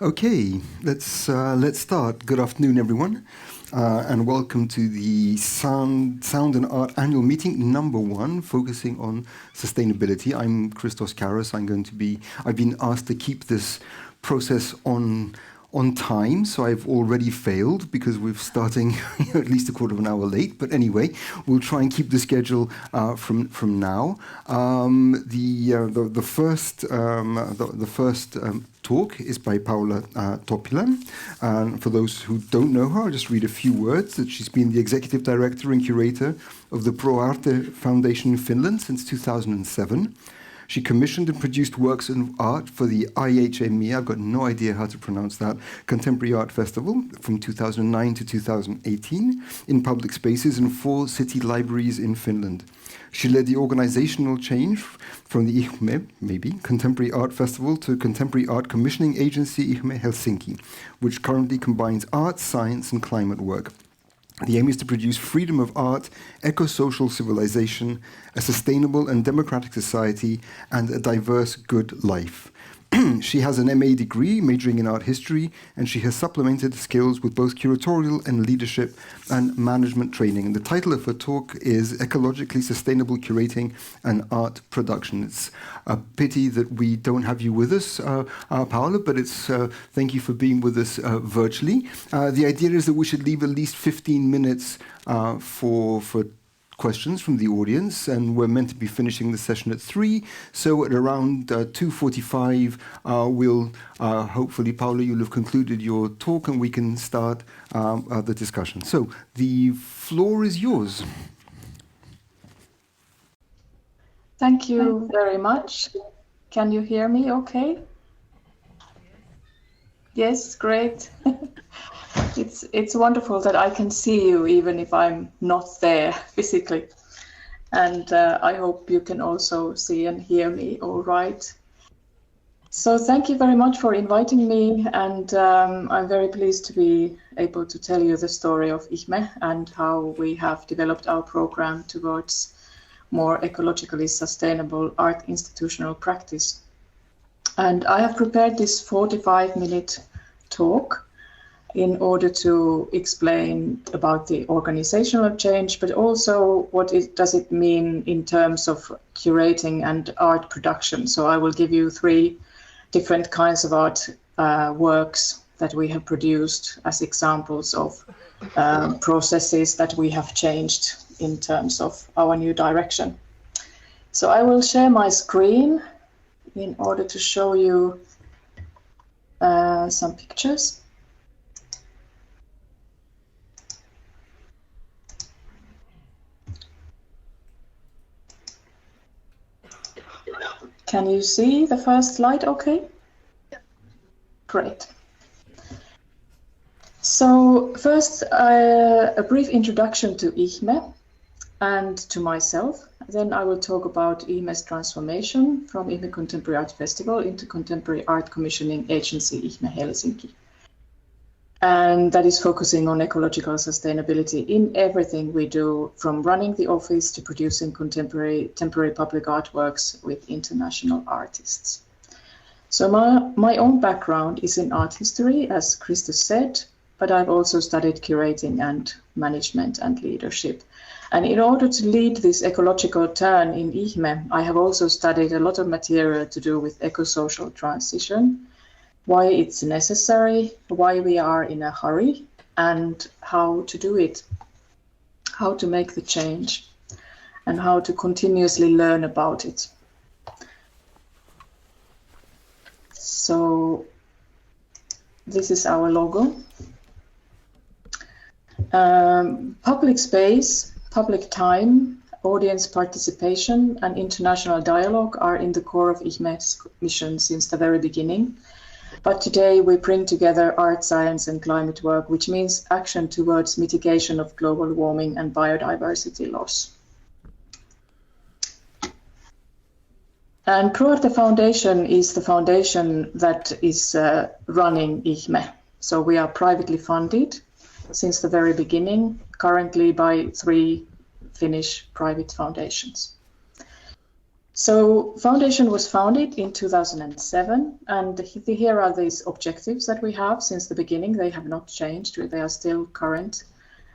Okay, let's start. Good afternoon, everyone, and welcome to the Sound and Art Annual Meeting number 1, focusing on sustainability. I'm Christos Karas. I've been asked to keep this process on time, so I've already failed because we're starting at least a quarter of an hour late. But anyway, we'll try and keep the schedule from now. The first talk is by Paula Toppila. And for those who don't know her, I'll just read a few words. That she's been the executive director and curator of the Pro Arte Foundation in Finland since 2007. She commissioned and produced works of art for the IHME, I've got no idea how to pronounce that, Contemporary Art Festival from 2009 to 2018 in public spaces in 4 city libraries in Finland. She led the organizational change from the IHME, Contemporary Art Festival to Contemporary Art Commissioning Agency IHME Helsinki, which currently combines art, science and climate work. The aim is to produce freedom of art, eco-social civilization, a sustainable and democratic society, and a diverse good life. She has an MA degree majoring in art history, and she has supplemented skills with both curatorial and leadership and management training. And the title of her talk is Ecologically Sustainable Curating and Art Production. It's a pity that we don't have you with us, Paula, but thank you for being with us virtually. The idea is that we should leave at least 15 minutes for questions from the audience, and we're meant to be finishing the session at 3, so at around 2:45 we'll hopefully, Paula, you'll have concluded your talk and we can start the discussion. So the floor is yours. Thank you very much. Can you hear me okay? Yes, great. It's wonderful that I can see you even if I'm not there physically. And I hope you can also see and hear me all right. So thank you very much for inviting me, and I'm very pleased to be able to tell you the story of IHME and how we have developed our program towards more ecologically sustainable art institutional practice. And I have prepared this 45-minute talk in order to explain about the organizational change, but also what does it mean in terms of curating and art production. So I will give you 3 different kinds of art works that we have produced as examples of processes that we have changed in terms of our new direction. So I will share my screen in order to show you some pictures. Can you see the first slide okay? Yeah. Great. So first, a brief introduction to IHME and to myself. Then I will talk about IHME's transformation from IHME Contemporary Art Festival into Contemporary Art Commissioning Agency IHME Helsinki. And that is focusing on ecological sustainability in everything we do, from running the office to producing temporary public artworks with international artists. So my own background is in art history, as Christos said, but I've also studied curating and management and leadership. And in order to lead this ecological turn in IHME, I have also studied a lot of material to do with eco-social transition, why it's necessary, why we are in a hurry, and how to do it, how to make the change, and how to continuously learn about it. So this is our logo. Public space, public time, audience participation, and international dialogue are in the core of IHME's mission since the very beginning. But today we bring together art, science and climate work, which means action towards mitigation of global warming and biodiversity loss. And Pro Arte Foundation is the foundation that is running IHME. So we are privately funded since the very beginning, currently by 3 Finnish private foundations. So foundation was founded in 2007, and here are these objectives that we have since the beginning. They have not changed. They are still current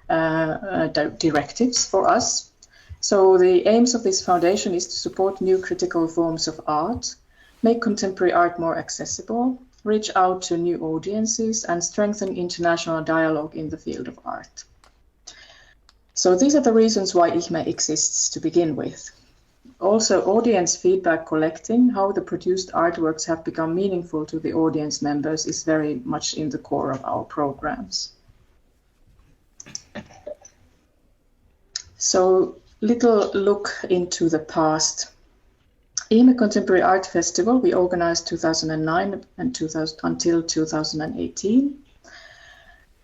directives for us. So the aims of this foundation is to support new critical forms of art, make contemporary art more accessible, reach out to new audiences, and strengthen international dialogue in the field of art. So these are the reasons why IHME exists to begin with. Also, audience feedback collecting, how the produced artworks have become meaningful to the audience members, is very much in the core of our programs. So, little look into the past. IHME Contemporary Art Festival we organized 2009 and until 2018.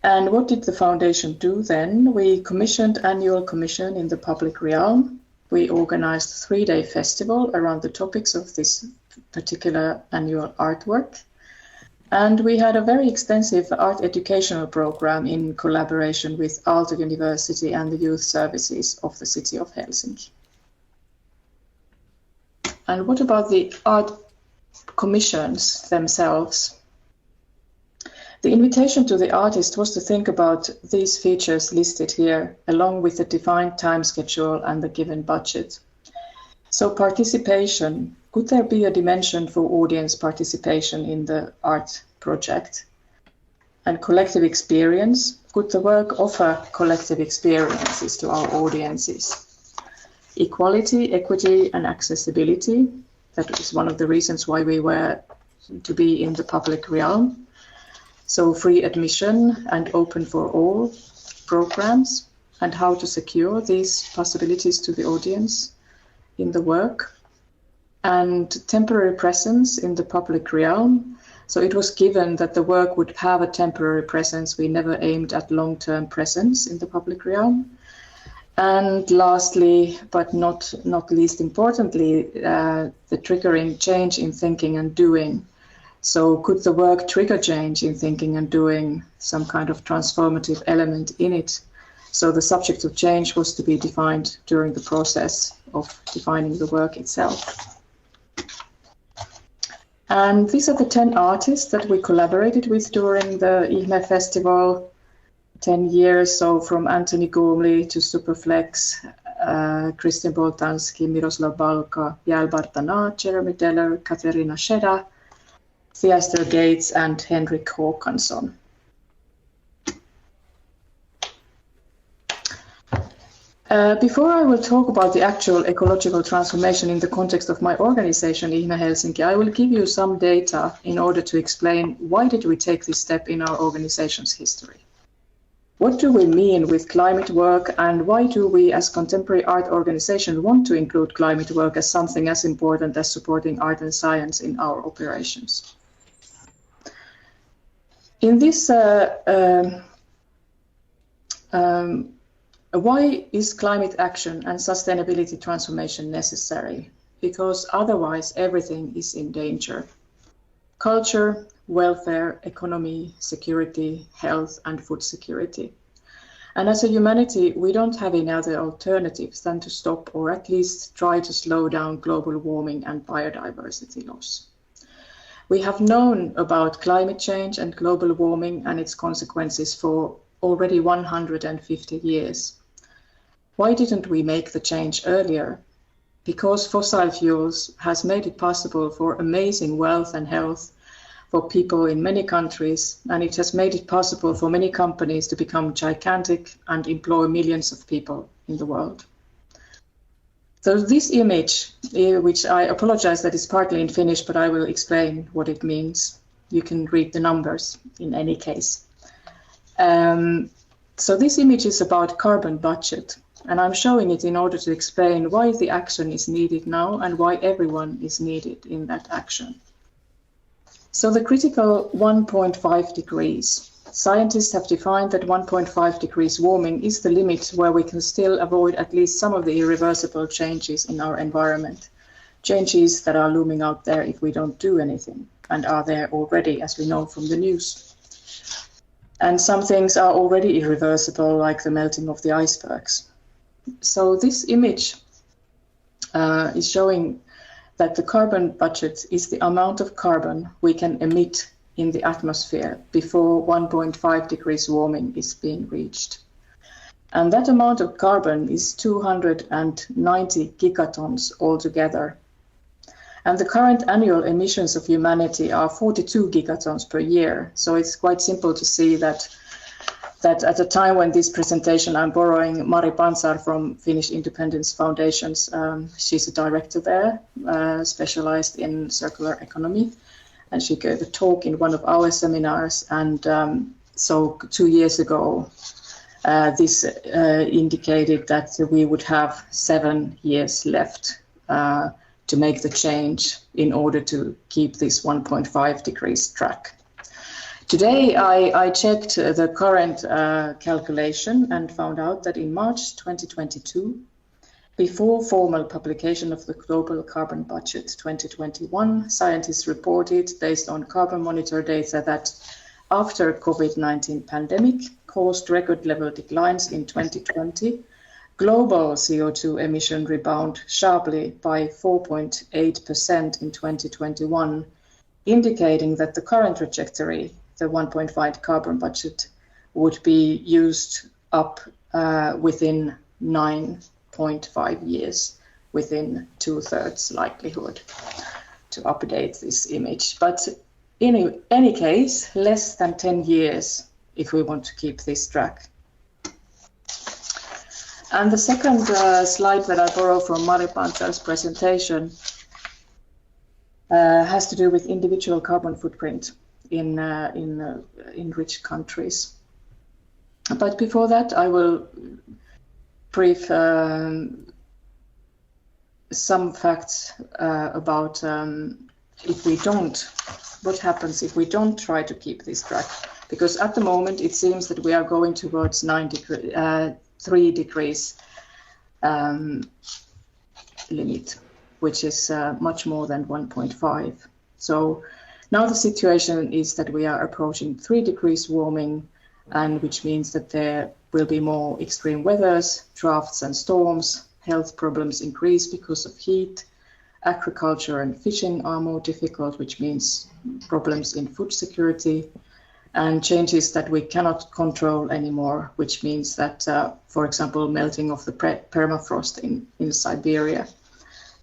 And what did the foundation do then? We commissioned annual commission in the public realm. We organized a 3-day festival around the topics of this particular annual artwork. And we had a very extensive art educational program in collaboration with Aalto University and the youth services of the city of Helsinki. And what about the art commissions themselves? The invitation to the artist was to think about these features listed here, along with the defined time schedule and the given budget. So participation, could there be a dimension for audience participation in the art project? And collective experience, could the work offer collective experiences to our audiences? Equality, equity, and accessibility, that is one of the reasons why we were to be in the public realm. So free admission and open for all programs, and how to secure these possibilities to the audience in the work. And temporary presence in the public realm. So it was given that the work would have a temporary presence. We never aimed at long-term presence in the public realm. And lastly, but not least importantly, the triggering change in thinking and doing. So could the work trigger change in thinking and doing, some kind of transformative element in it? So the subject of change was to be defined during the process of defining the work itself. And these are the 10 artists that we collaborated with during the IHME Festival, 10 years, so from Anthony Gormley to Superflex, Christian Boltanski, Miroslav Balka, Yael Bartana, Jeremy Deller, Katerina Sheda, Theaster Gates, and Henrik Håkansson. Before I will talk about the actual ecological transformation in the context of my organization, IHME Helsinki, I will give you some data in order to explain why did we take this step in our organization's history. What do we mean with climate work, and why do we as contemporary art organization want to include climate work as something as important as supporting art and science in our operations? In this, why is climate action and sustainability transformation necessary? Because otherwise everything is in danger. Culture, welfare, economy, security, health, and food security. And as a humanity, we don't have any other alternatives than to stop or at least try to slow down global warming and biodiversity loss. We have known about climate change and global warming and its consequences for already 150 years. Why didn't we make the change earlier? Because fossil fuels has made it possible for amazing wealth and health for people in many countries, and it has made it possible for many companies to become gigantic and employ millions of people in the world. So this image, which I apologize that is partly in Finnish, but I will explain what it means. You can read the numbers in any case. So this image is about carbon budget, and I'm showing it in order to explain why the action is needed now and why everyone is needed in that action. So the critical 1.5 degrees. Scientists have defined that 1.5 degrees warming is the limit where we can still avoid at least some of the irreversible changes in our environment. Changes that are looming out there if we don't do anything, and are there already, as we know from the news. And some things are already irreversible, like the melting of the icebergs. So this image is showing that the carbon budget is the amount of carbon we can emit in the atmosphere before 1.5 degrees warming is being reached. And that amount of carbon is 290 gigatons altogether. And the current annual emissions of humanity are 42 gigatons per year. So it's quite simple to see that at the time when this presentation, I'm borrowing Mari Pansar from Finnish Independence Foundations. She's a director there, specialized in circular economy. And she gave a talk in one of our seminars. And so 2 years ago, this indicated that we would have 7 years left to make the change in order to keep this 1.5 degrees track. Today, I checked the current calculation and found out that in March 2022, before formal publication of the Global Carbon Budget 2021, scientists reported, based on carbon monitor data, that after COVID-19 pandemic caused record level declines in 2020, global CO2 emission rebound sharply by 4.8% in 2021, indicating that the current trajectory, the 1.5 carbon budget, would be used up within 9.5 years, within 2/3 likelihood to update this image. But in any case, less than 10 years if we want to keep this track. And the second slide that I borrow from Mari Pansar's presentation has to do with individual carbon footprint in rich countries. But before that, I will brief some facts about what happens if we don't try to keep this track. Because at the moment, it seems that we are going towards 3 degrees limit, which is much more than 1.5. So now the situation is that we are approaching 3 degrees warming, and which means that there will be more extreme weathers, droughts and storms, health problems increase because of heat, agriculture and fishing are more difficult, which means problems in food security, and changes that we cannot control anymore, which means that, for example, melting of the permafrost in Siberia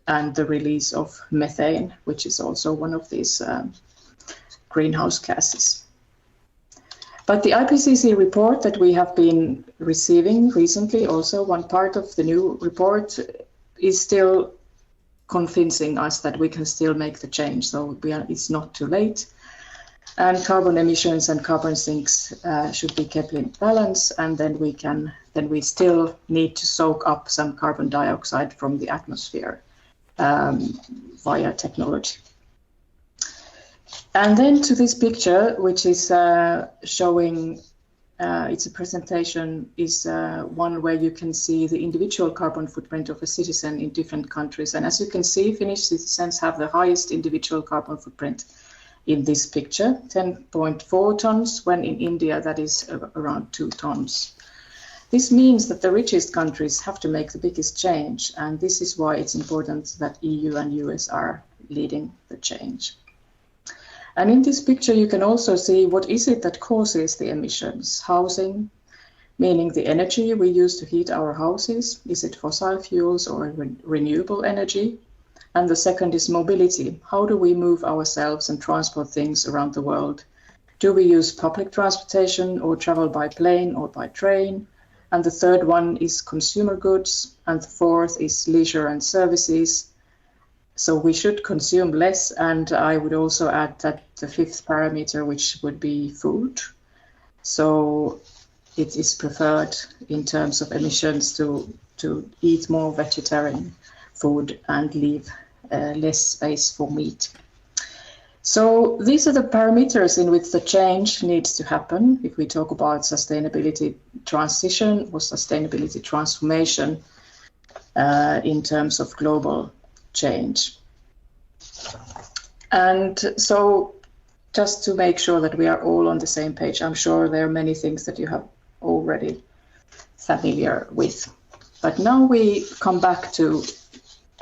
and the release of methane, which is also one of these greenhouse gases. But the IPCC report that we have been receiving recently, also one part of the new report, is still convincing us that we can still make the change. So it's not too late. And carbon emissions and carbon sinks should be kept in balance, and then we still need to soak up some carbon dioxide from the atmosphere via technology. And then to this picture, which is showing, it's a presentation, is one where you can see the individual carbon footprint of a citizen in different countries. And as you can see, Finnish citizens have the highest individual carbon footprint in this picture, 10.4 tons, when in India that is around 2 tons. This means that the richest countries have to make the biggest change, and this is why it's important that EU and US are leading the change. And in this picture, you can also see what is it that causes the emissions. Housing, meaning the energy we use to heat our houses. Is it fossil fuels or renewable energy? And the second is mobility. How do we move ourselves and transport things around the world? Do we use public transportation or travel by plane or by train? And the third one is consumer goods. And the fourth is leisure and services. So we should consume less, and I would also add that the fifth parameter, which would be food. So it is preferred in terms of emissions to eat more vegetarian food and leave less space for meat. So these are the parameters in which the change needs to happen if we talk about sustainability transition or sustainability transformation in terms of global change. And so just to make sure that we are all on the same page, I'm sure there are many things that you have already familiar with. But now we come back to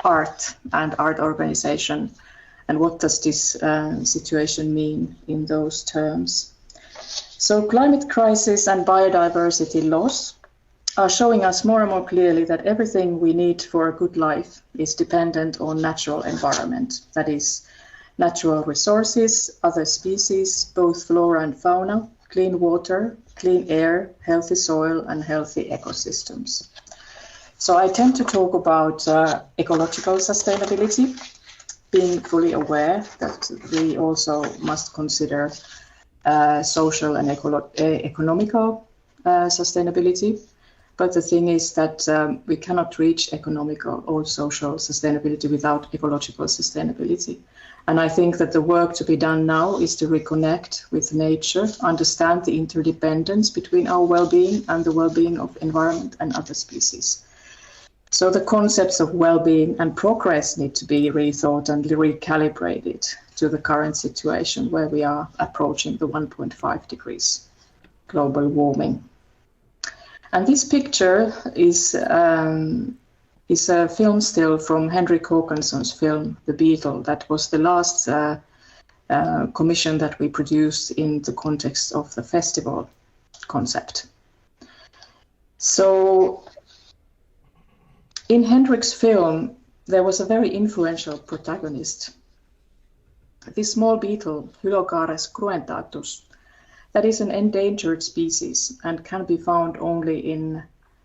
art and art organization, and what does this situation mean in those terms. So climate crisis and biodiversity loss are showing us more and more clearly that everything we need for a good life is dependent on natural environment, that is, natural resources, other species, both flora and fauna, clean water, clean air, healthy soil, and healthy ecosystems. So I tend to talk about ecological sustainability, being fully aware that we also must consider social and economical sustainability. But the thing is that we cannot reach economical or social sustainability without ecological sustainability. And I think that the work to be done now is to reconnect with nature, understand the interdependence between our well-being and the well-being of environment and other species. So the concepts of well-being and progress need to be rethought and recalibrated to the current situation where we are approaching the 1.5 degrees global warming. And this picture is a film still from Henrik Håkansson's film, The Beetle. That was the last commission that we produced in the context of the festival concept. So in Henrik's film, there was a very influential protagonist. This small beetle, Hylocaris cruentatus, that is an endangered species and can be found only in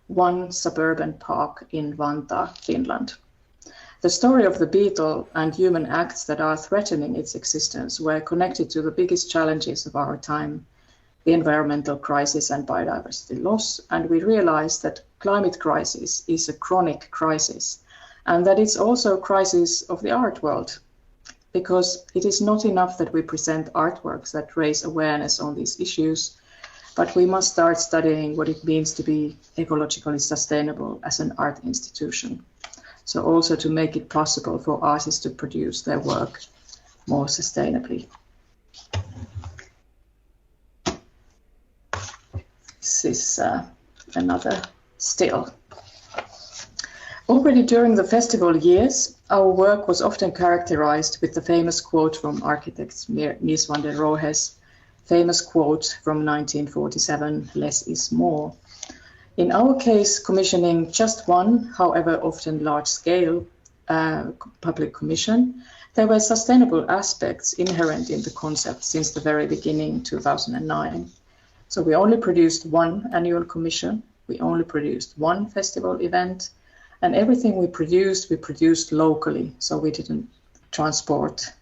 one suburban park in Vantaa, Finland. The story of the beetle and human acts that are threatening its existence were connected to the biggest challenges of our time, the environmental crisis and biodiversity loss, and we realized that climate crisis is a chronic crisis and that it's also a crisis of the art world, because it is not enough that we present artworks that raise awareness on these issues, but we must start studying what it means to be ecologically sustainable as an art institution. So also to make it possible for artists to produce their work more sustainably. This is another still. Already during the festival years, our work was often characterized with the famous quote from architect Mies van der Rohe's famous quote from 1947, "Less is more." In our case, commissioning just one, however often large-scale, public commission, there were sustainable aspects inherent in the concept since the very beginning, 2009. So we only produced one annual commission, we only produced one festival event, and everything we produced locally, so we didn't transport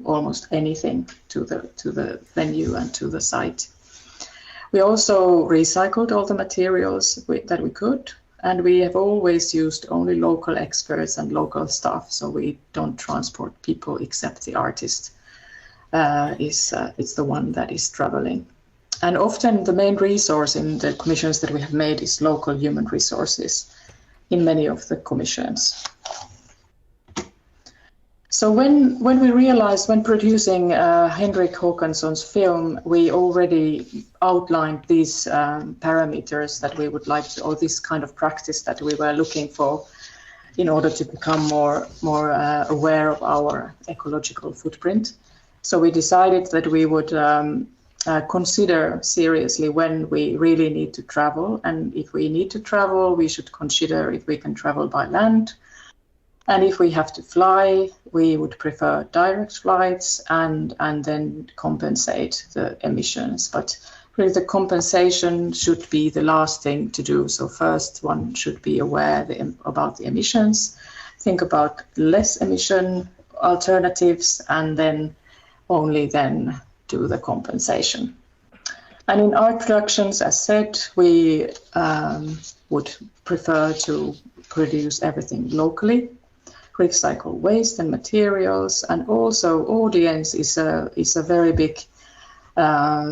almost anything to the venue and to the site. We also recycled all the materials that we could, and we have always used only local experts and local staff, so we don't transport people except the artist it's the one that is traveling. And often the main resource in the commissions that we have made is local human resources in many of the commissions. So when we realized, when producing Henrik Håkansson's film, we already outlined these parameters that we would like to, or this kind of practice that we were looking for in order to become more aware of our ecological footprint. So we decided that we would consider seriously when we really need to travel, and if we need to travel, we should consider if we can travel by land. And if we have to fly, we would prefer direct flights and then compensate the emissions. But really the compensation should be the last thing to do. So first one should be aware about the emissions, think about less emission alternatives, and then only then do the compensation. And in art productions, as said, we would prefer to produce everything locally, recycle waste and materials, and also audience is a very big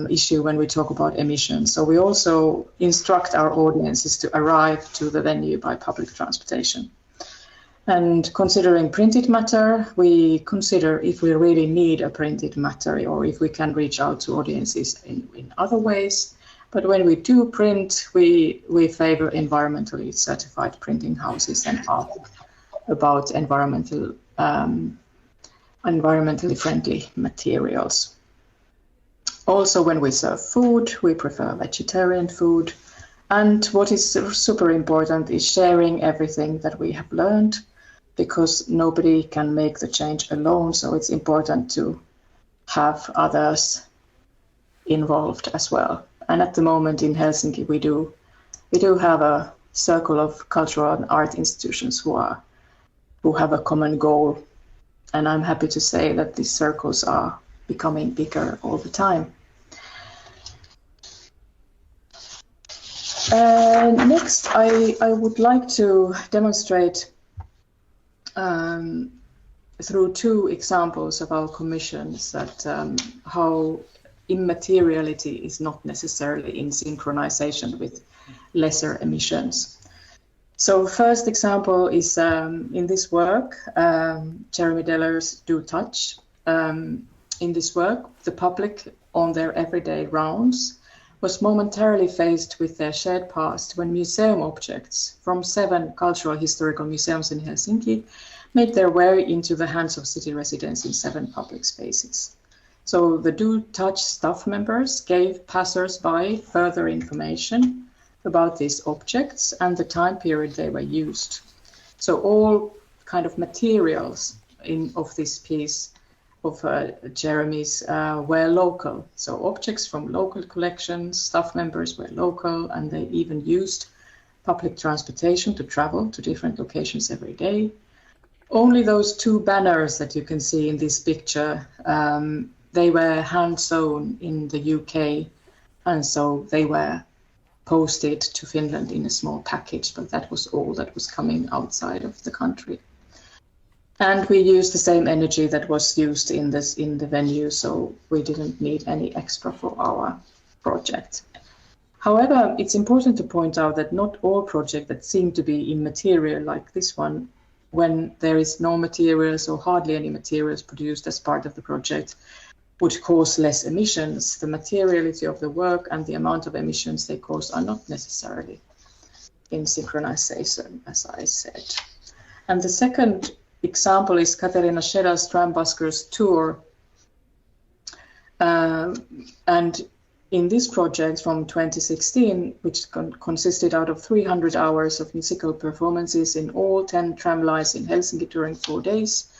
issue when we talk about emissions. So we also instruct our audiences to arrive to the venue by public transportation. And considering printed matter, we consider if we really need a printed matter or if we can reach out to audiences in other ways. But when we do print, we favor environmentally certified printing houses and about environmentally friendly materials. Also, when we serve food, we prefer vegetarian food. And what is super important is sharing everything that we have learned, because nobody can make the change alone. So it's important to have others involved as well. And at the moment in Helsinki, we do have a circle of cultural and art institutions who have a common goal. And I'm happy to say that these circles are becoming bigger all the time. Next, I would like to demonstrate through two examples of our commissions that how immateriality is not necessarily in synchronization with lesser emissions. So first example is in this work, Jeremy Deller's Do Touch. In this work, the public on their everyday rounds was momentarily faced with their shared past when museum objects from 7 cultural historical museums in Helsinki made their way into the hands of city residents in 7 public spaces. So the Do Touch staff members gave passers-by further information about these objects and the time period they were used. So all kind of materials of this piece of Jeremy's were local. So objects from local collections, staff members were local, and they even used public transportation to travel to different locations every day. Only those 2 banners that you can see in this picture, they were hand sewn in the UK, and so they were posted to Finland in a small package, but that was all that was coming outside of the country. And we used the same energy that was used in the venue, so we didn't need any extra for our project. However, it's important to point out that not all projects that seem to be immaterial, like this one, when there is no materials or hardly any materials produced as part of the project, would cause less emissions. The materiality of the work and the amount of emissions they cause are not necessarily in synchronization, as I said. And the second example is Katerina Scheda's Trambusker's tour. And in this project from 2016, which consisted out of 300 hours of musical performances in all 10 tram lines in Helsinki during 4 days.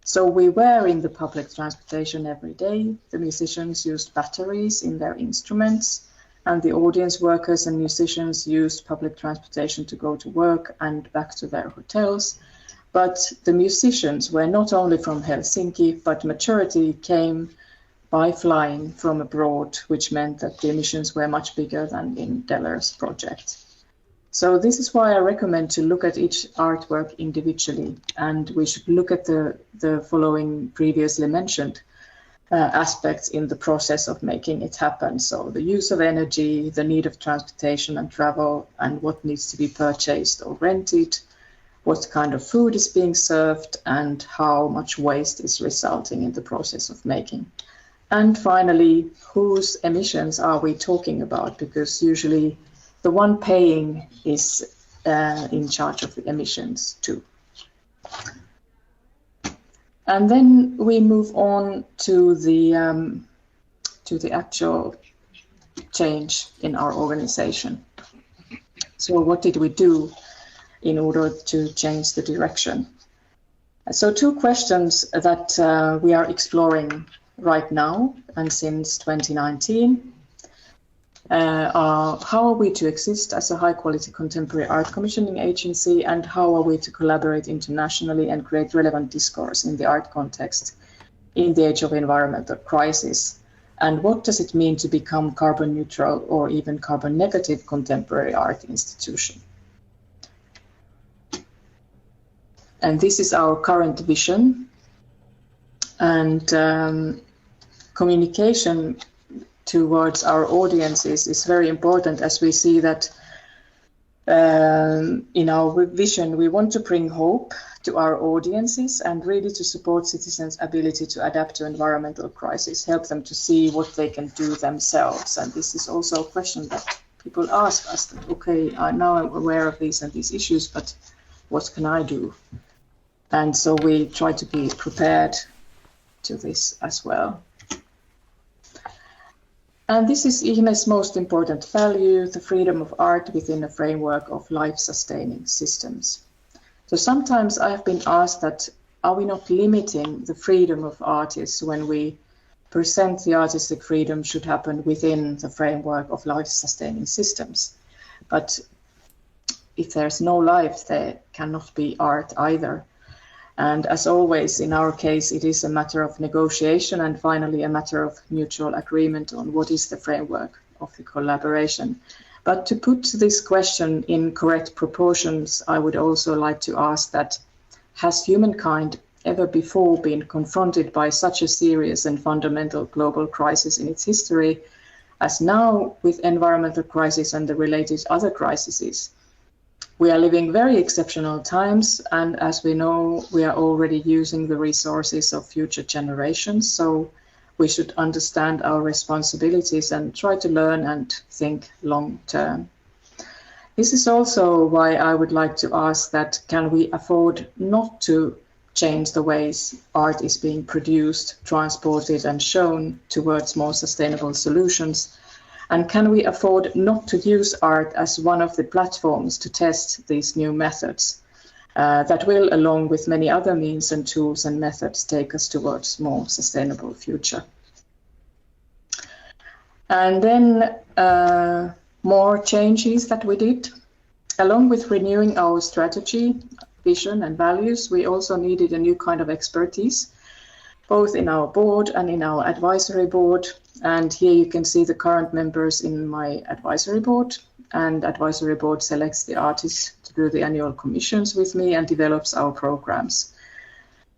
So we were in the public transportation every day. The musicians used batteries in their instruments, and the audience workers and musicians used public transportation to go to work and back to their hotels. But the musicians were not only from Helsinki, but majority came by flying from abroad, which meant that the emissions were much bigger than in Deller's project. So this is why I recommend to look at each artwork individually, and we should look at the following previously mentioned aspects in the process of making it happen. So the use of energy, the need of transportation and travel, and what needs to be purchased or rented, what kind of food is being served, and how much waste is resulting in the process of making. And finally, whose emissions are we talking about? Because usually the one paying is in charge of the emissions too. And then we move on to the actual change in our organization. So what did we do in order to change the direction? So 2 questions that we are exploring right now and since 2019 are how are we to exist as a high-quality contemporary art commissioning agency, and how are we to collaborate internationally and create relevant discourse in the art context in the age of environmental crisis? And what does it mean to become carbon neutral or even carbon negative contemporary art institution? And this is our current vision. And communication towards our audiences is very important, as we see that in our vision we want to bring hope to our audiences and really to support citizens' ability to adapt to environmental crisis, help them to see what they can do themselves. And this is also a question that people ask us, that okay, now I'm aware of these and these issues, but what can I do? And so we try to be prepared to this as well. And this is IHME's most important value, the freedom of art within a framework of life-sustaining systems. So sometimes I have been asked that, are we not limiting the freedom of artists when we present the artistic freedom should happen within the framework of life-sustaining systems? But if there's no life, there cannot be art either. And as always, in our case, it is a matter of negotiation and finally a matter of mutual agreement on what is the framework of the collaboration. But to put this question in correct proportions, I would also like to ask that, has humankind ever before been confronted by such a serious and fundamental global crisis in its history as now with environmental crisis and the related other crises? We are living very exceptional times, and as we know, we are already using the resources of future generations, so we should understand our responsibilities and try to learn and think long term. This is also why I would like to ask that, can we afford not to change the ways art is being produced, transported and shown towards more sustainable solutions? And can we afford not to use art as one of the platforms to test these new methods that will, along with many other means and tools and methods, take us towards more sustainable future? And then more changes that we did. Along with renewing our strategy, vision and values, we also needed a new kind of expertise, both in our board and in our advisory board. And here you can see the current members in my advisory board, and advisory board selects the artists to do the annual commissions with me and develops our programs.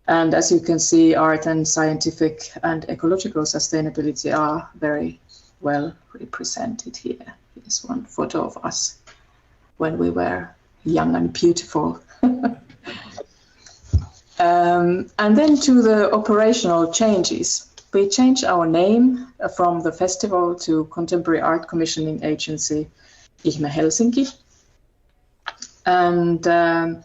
And as you can see, art and scientific and ecological sustainability are very well represented here. Here's one photo of us when we were young and beautiful. And then to the operational changes. We changed our name from the festival to Contemporary Art Commissioning Agency IHME Helsinki. And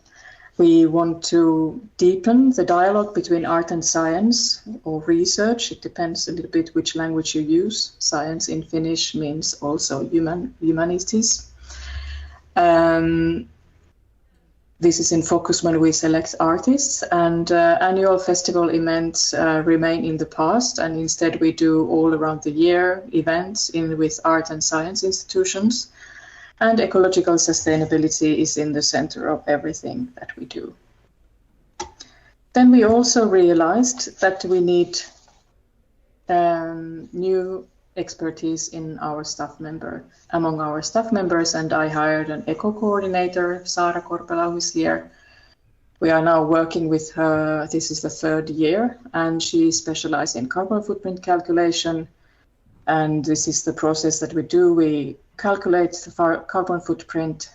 we want to deepen the dialogue between art and science or research. It depends a little bit which language you use. Science in Finnish means also humanities. This is in focus when we select artists, and annual festival events remain in the past, and instead we do all around the year events with art and science institutions, and ecological sustainability is in the center of everything that we do. Then we also realized that we need new expertise in among our staff members, and I hired an eco coordinator, Saara Korpela, who is here. We are now working with her, this is the third year, and she specializes in carbon footprint calculation. And this is the process that we do. We calculate the carbon footprint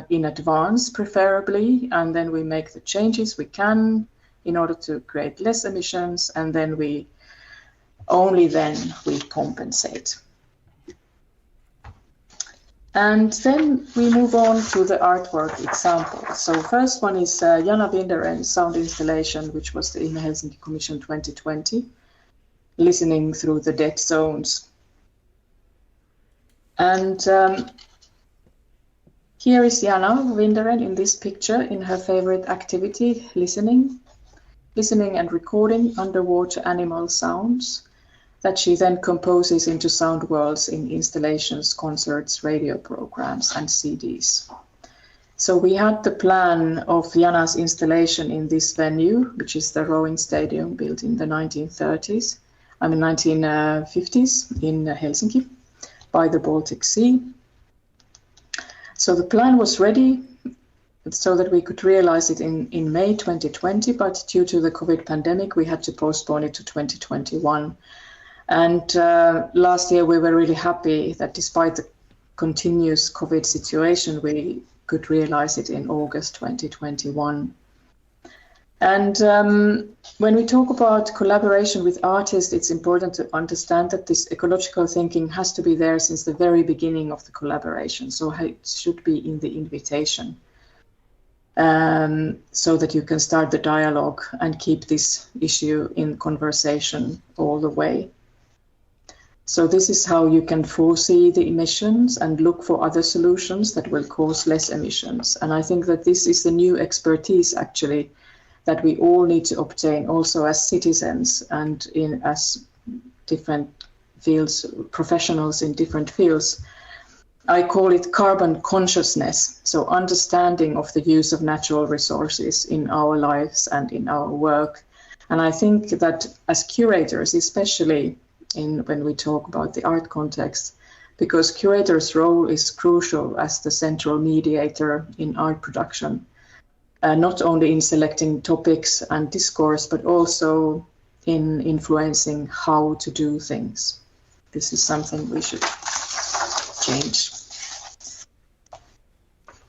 in advance, preferably, and then we make the changes we can in order to create less emissions, and then only then we compensate. And then we move on to the artwork examples. So first one is Jana Winderen sound installation, which was the IHME Helsinki Commission 2020, listening through the dead zones. And here is Jana Winderen in this picture in her favorite activity, listening and recording underwater animal sounds that she then composes into sound worlds in installations, concerts, radio programs, and CDs. So we had the plan of Jana's installation in this venue, which is the rowing stadium built in the 1950s in Helsinki by the Baltic Sea. So the plan was ready so that we could realize it in May 2020, but due to the COVID pandemic, we had to postpone it to 2021. And last year we were really happy that despite the continuous COVID situation, we could realize it in August 2021. And when we talk about collaboration with artists, it's important to understand that this ecological thinking has to be there since the very beginning of the collaboration. So it should be in the invitation. so that you can start the dialogue and keep this issue in conversation all the way. So this is how you can foresee the emissions and look for other solutions that will cause less emissions. And I think that this is the new expertise actually that we all need to obtain also as citizens and as different fields, professionals in different fields. I call it carbon consciousness, so understanding of the use of natural resources in our lives and in our work. And I think that as curators, especially when we talk about the art context, because curators' role is crucial as the central mediator in art production, not only in selecting topics and discourse, but also in influencing how to do things. This is something we should change.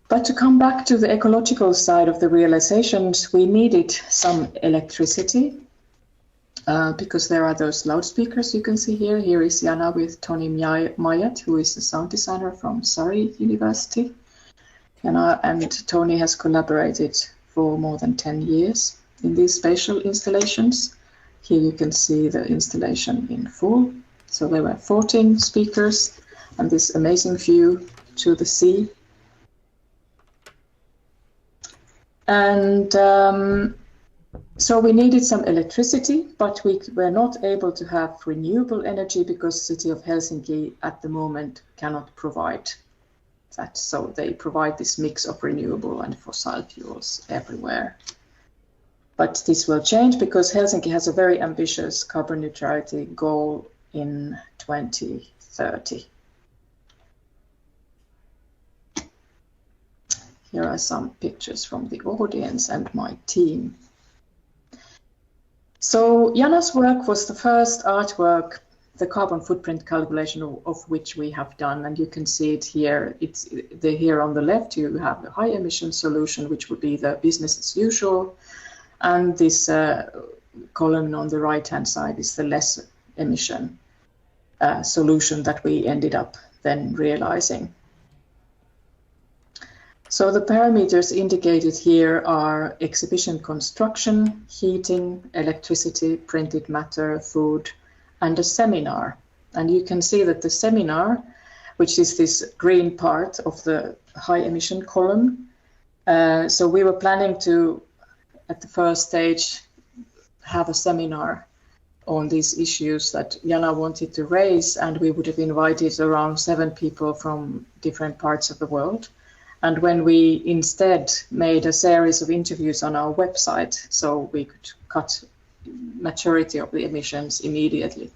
But to come back to the ecological side of the realizations, we needed some electricity because there are those loudspeakers you can see here. Here is Jana with Toni Mayat, who is a sound designer from Surrey University. Jana and Toni has collaborated for more than 10 years in these spatial installations. Here you can see the installation in full. So there were 14 speakers and this amazing view to the sea. And so we needed some electricity, but we were not able to have renewable energy because the city of Helsinki at the moment cannot provide that. So they provide this mix of renewable and fossil fuels everywhere. But this will change because Helsinki has a very ambitious carbon neutrality goal in 2030. Here are some pictures from the audience and my team. So Jana's work was the first artwork, the carbon footprint calculation of which we have done, and you can see it here. It's here on the left. You have the high emission solution, which would be the business as usual, and this column on the right hand side is the less emission solution that we ended up then realizing. So the parameters indicated here are exhibition construction, heating, electricity, printed matter, food, and a seminar. And you can see that the seminar, which is this green part of the high emission column, so we were planning to, at the first stage, have a seminar on these issues that Jana wanted to raise, and we would have invited around 7 people from different parts of the world. And when we instead made a series of interviews on our website, so we could cut majority of the emissions immediately.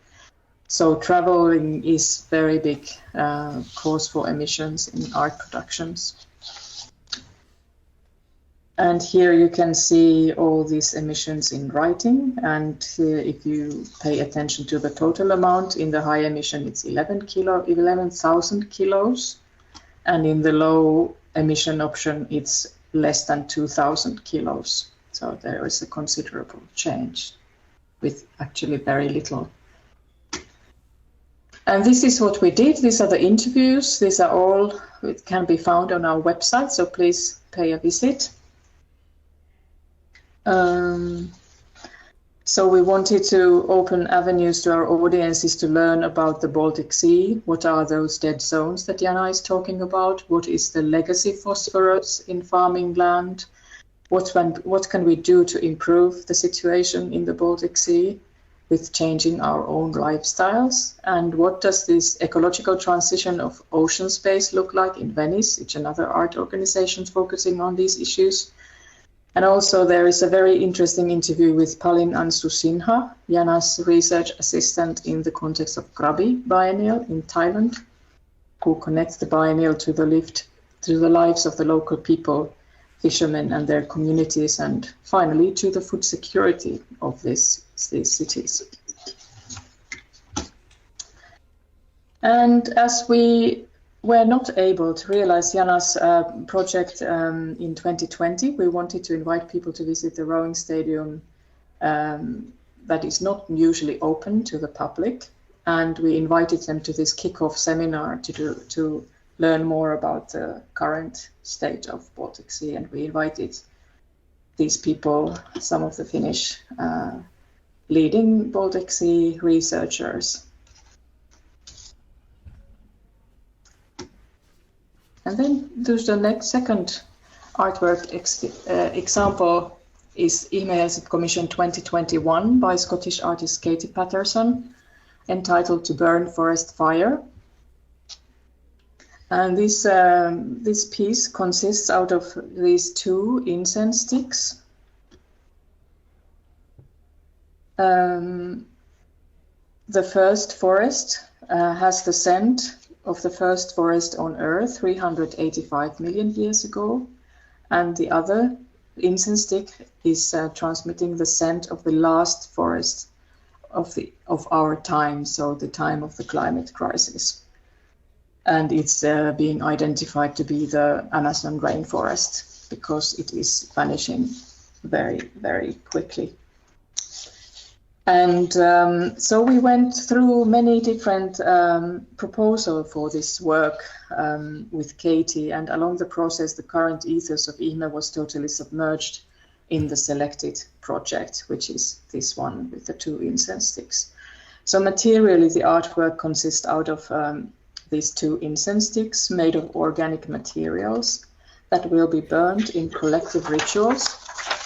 So traveling is very big cause for emissions in art productions. And here you can see all these emissions in writing. And if you pay attention to the total amount, in the high emission it's 11,000 kilos. And in the low emission option, it's less than 2,000 kilos. So there is a considerable change with actually very little. And this is what we did. These are the interviews. These are all, it can be found on our website, so please pay a visit. So we wanted to open avenues to our audiences to learn about the Baltic Sea. What are those dead zones that Jana is talking about? What is the legacy phosphorus in farming land? What can we do to improve the situation in the Baltic Sea with changing our own lifestyles? And what does this ecological transition of ocean space look like in Venice? It's another art organization focusing on these issues. And also there is a very interesting interview with Palin Ansusinha, Jana's research assistant in the context of Krabi Biennial in Thailand, who connects the biennial to the lives of the local people, fishermen and their communities, and finally to the food security of these cities. And as we were not able to realize Jana's project in 2020, we wanted to invite people to visit the rowing stadium that is not usually open to the public. And we invited them to this kickoff seminar to learn more about the current state of Baltic Sea, and we invited these people, some of the Finnish leading Baltic Sea researchers. And then there's the next second artwork example is IHME Helsinki Commission 2021 by Scottish artist Katie Paterson, entitled To Burn Forest Fire. And this piece consists out of these 2 incense sticks. The first forest has the scent of the first forest on Earth 385 million years ago, and the other incense stick is transmitting the scent of the last forest of our time, so the time of the climate crisis. And it's being identified to be the Amazon rainforest because it is vanishing very, very quickly. And so we went through many different proposals for this work with Katie, and along the process, the current ethos of IHME was totally submerged in the selected project, which is this one with the 2 incense sticks. So materially, the artwork consists out of these 2 incense sticks made of organic materials that will be burned in collective rituals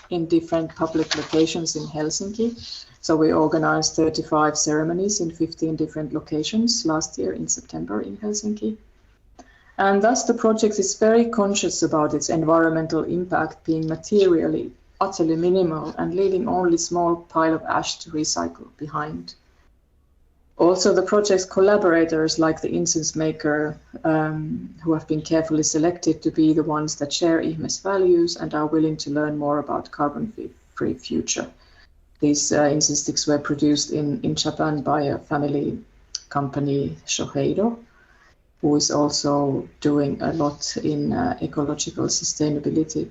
in different public locations in Helsinki. So we organized 35 ceremonies in 15 different locations last year in September in Helsinki. And thus the project is very conscious about its environmental impact being materially utterly minimal and leaving only small pile of ash to recycle behind. Also, the project's collaborators, like the incense maker, who have been carefully selected to be the ones that share IHME's values and are willing to learn more about carbon-free future. These incense sticks were produced in Japan by a family company, Curator, who is also doing a lot in ecological sustainability.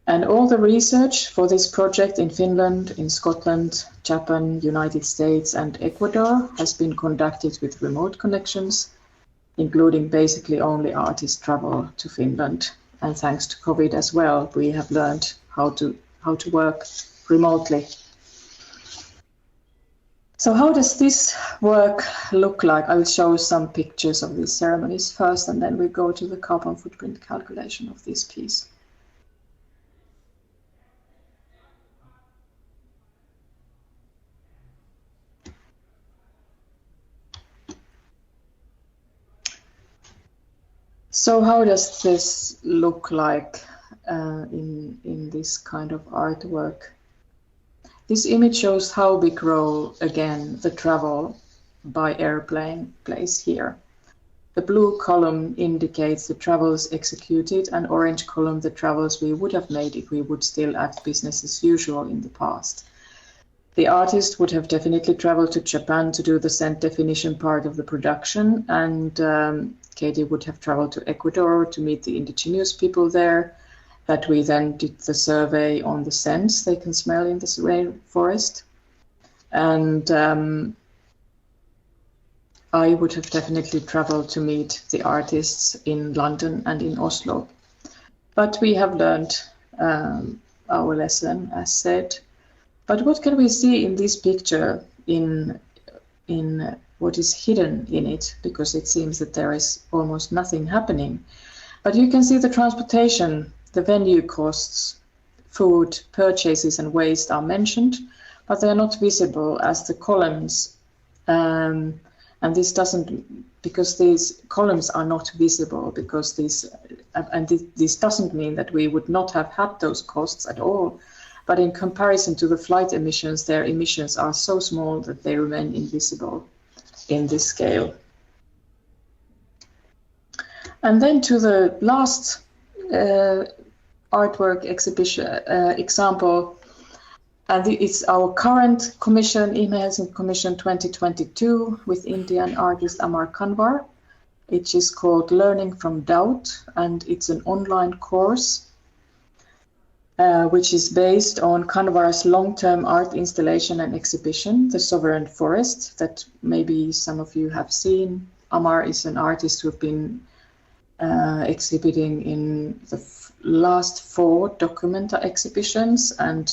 And all the research for this project in Finland, in Scotland, Japan, United States, and Ecuador has been conducted with remote connections, including basically only artist travel to Finland. And thanks to COVID as well, we have learned how to work remotely. So how does this work look like? I will show some pictures of these ceremonies first, and then we go to the carbon footprint calculation of this piece. So how does this look like in this kind of artwork? This image shows how big role, again, the travel by airplane plays here. The blue column indicates the travels executed, and orange column the travels we would have made if we would still act business as usual in the past. The artist would have definitely traveled to Japan to do the scent definition part of the production, and Katie would have traveled to Ecuador to meet the indigenous people there, that we then did the survey on the scents they can smell in this rainforest. And I would have definitely traveled to meet the artists in London and in Oslo. But we have learned our lesson, as said. But what can we see in this picture in what is hidden in it? Because it seems that there is almost nothing happening. But you can see the transportation, the venue costs, food, purchases and waste are mentioned, but they are not visible as the columns. And this doesn't, because these columns are not visible, because this doesn't mean that we would not have had those costs at all. But in comparison to the flight emissions, their emissions are so small that they remain invisible in this scale. And then to the last artwork exhibition example, and it's our current commission, IHME Helsinki Commission 2022, with Indian artist Amar Kanwar. It is called Learning from Doubt, and it's an online course which is based on Kanwar's long-term art installation and exhibition, The Sovereign Forest, that maybe some of you have seen Amar is an artist who've been exhibiting in the last 4 Documenta exhibitions, and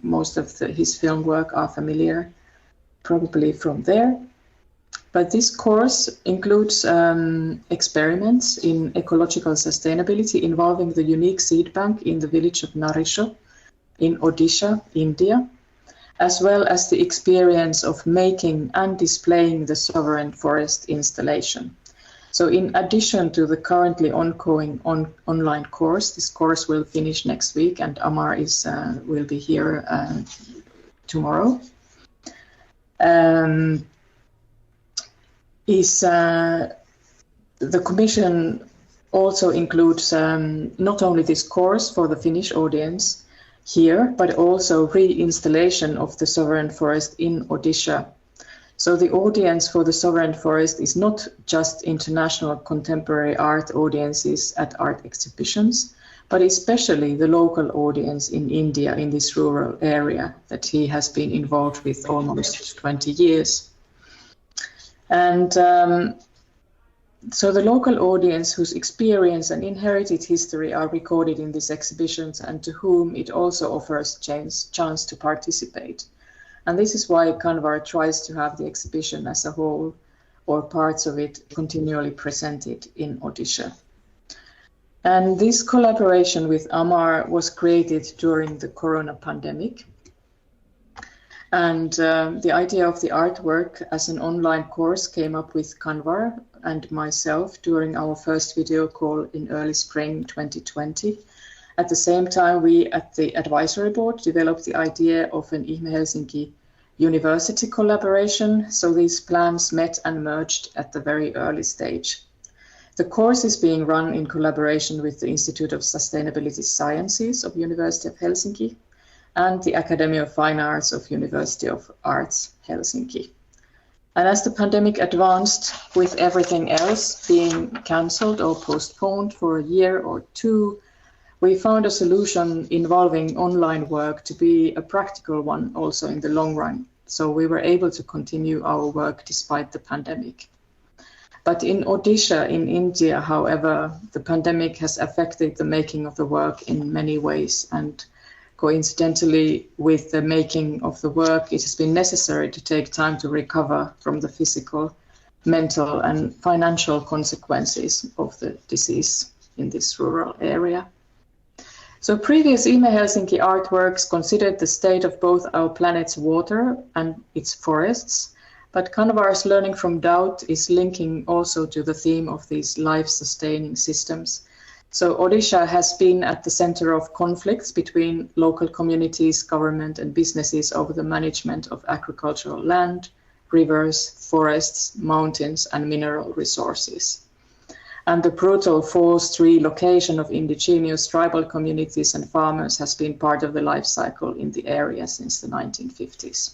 most of his film work are familiar probably from there. But this course includes experiments in ecological sustainability involving the unique seed bank in the village of Narisho in Odisha, India, as well as the experience of making and displaying the sovereign forest installation. So in addition to the currently ongoing online course, this course will finish next week, and Amar will be here tomorrow. The commission also includes not only this course for the Finnish audience here, but also reinstallation of the sovereign forest in Odisha. So the audience for the sovereign forest is not just international contemporary art audiences at art exhibitions, but especially the local audience in India in this rural area that he has been involved with almost 20 years. And so the local audience whose experience and inherited history are recorded in these exhibitions and to whom it also offers chance to participate. And this is why Kanwar tries to have the exhibition as a whole or parts of it continually presented in Odisha. And this collaboration with Amar was created during the corona pandemic. And the idea of the artwork as an online course came up with Kanwar and myself during our first video call in early spring 2020. At the same time, we at the advisory board developed the idea of an IHME Helsinki university collaboration. So these plans met and merged at the very early stage. The course is being run in collaboration with the Institute of Sustainability Sciences of University of Helsinki and the Academy of Fine Arts of University of Arts, Helsinki. And as the pandemic advanced, with everything else being cancelled or postponed for a year or 2, we found a solution involving online work to be a practical one also in the long run. So we were able to continue our work despite the pandemic. But in Odisha, in India, however, the pandemic has affected the making of the work in many ways, and coincidentally, with the making of the work, it has been necessary to take time to recover from the physical, mental, and financial consequences of the disease in this rural area. So previous IHME Helsinki artworks considered the state of both our planet's water and its forests, but Kanwar's Learning from Doubt is linking also to the theme of these life-sustaining systems. So Odisha has been at the center of conflicts between local communities, government and businesses over the management of agricultural land, rivers, forests, mountains and mineral resources. And the brutal forced relocation of indigenous tribal communities and farmers has been part of the life cycle in the area since the 1950s.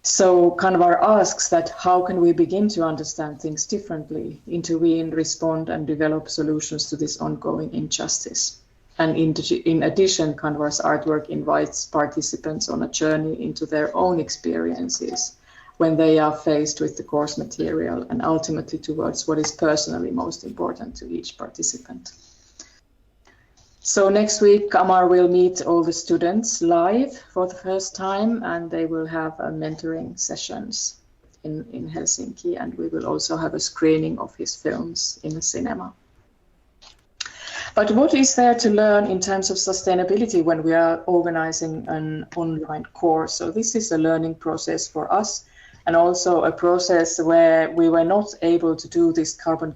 So Kanwar asks that how can we begin to understand things differently, intervene, respond and develop solutions to this ongoing injustice. And in addition, Kanwar's artwork invites participants on a journey into their own experiences when they are faced with the course material and ultimately towards what is personally most important to each participant. So next week, Amar will meet all the students live for the first time, and they will have mentoring sessions in Helsinki, and we will also have a screening of his films in the cinema. But what is there to learn in terms of sustainability when we are organizing an online course? So this is a learning process for us, and also a process where we were not able to do this carbon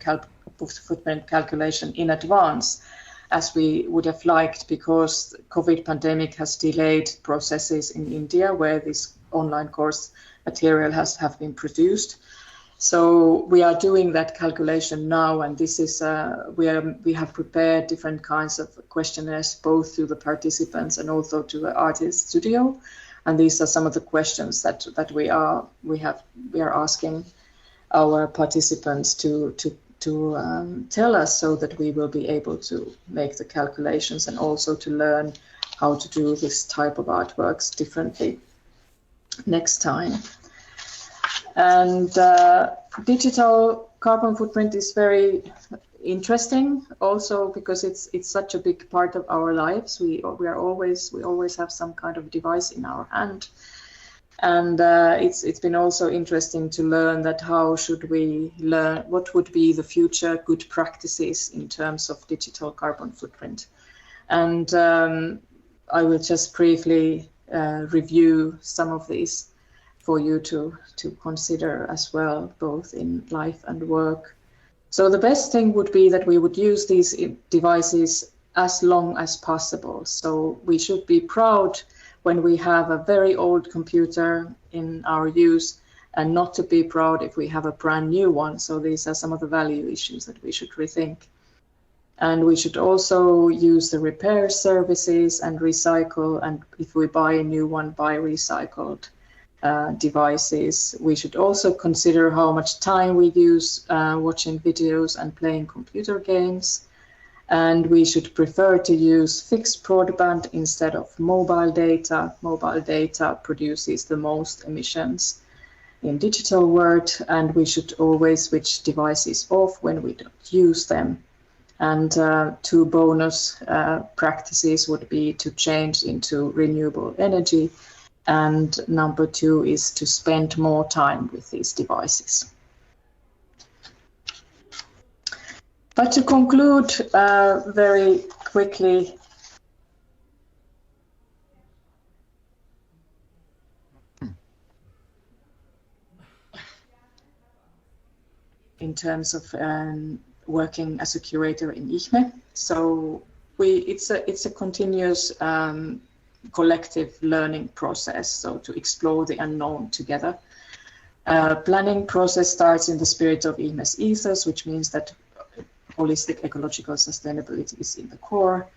footprint calculation in advance as we would have liked, because the COVID pandemic has delayed processes in India where this online course material have been produced. So we are doing that calculation now, and this is we have prepared different kinds of questionnaires both to the participants and also to the artist studio. And these are some of the questions that we are asking our participants to tell us, so that we will be able to make the calculations and also to learn how to do this type of artworks differently next time. And digital carbon footprint is very interesting also because it's such a big part of our lives. We always have some kind of device in our hand. And it's been also interesting to learn that how should we learn, what would be the future good practices in terms of digital carbon footprint. And I will just briefly review some of these for you to consider as well, both in life and work. So the best thing would be that we would use these devices as long as possible. So we should be proud when we have a very old computer in our use, and not to be proud if we have a brand new one. So these are some of the value issues that we should rethink. And we should also use the repair services and recycle, and if we buy a new one, buy recycled devices. We should also consider how much time we use watching videos and playing computer games. And we should prefer to use fixed broadband instead of mobile data. Mobile data produces the most emissions in digital world, and we should always switch devices off when we don't use them. And two bonus practices would be to change into renewable energy, and number 2 is to spend more time with these devices. But to conclude very quickly, in terms of working as a curator in IHME, so it's a continuous collective learning process. So to explore the unknown together. Planning process starts in the spirit of IHME's ethos, which means that holistic ecological sustainability is in the core,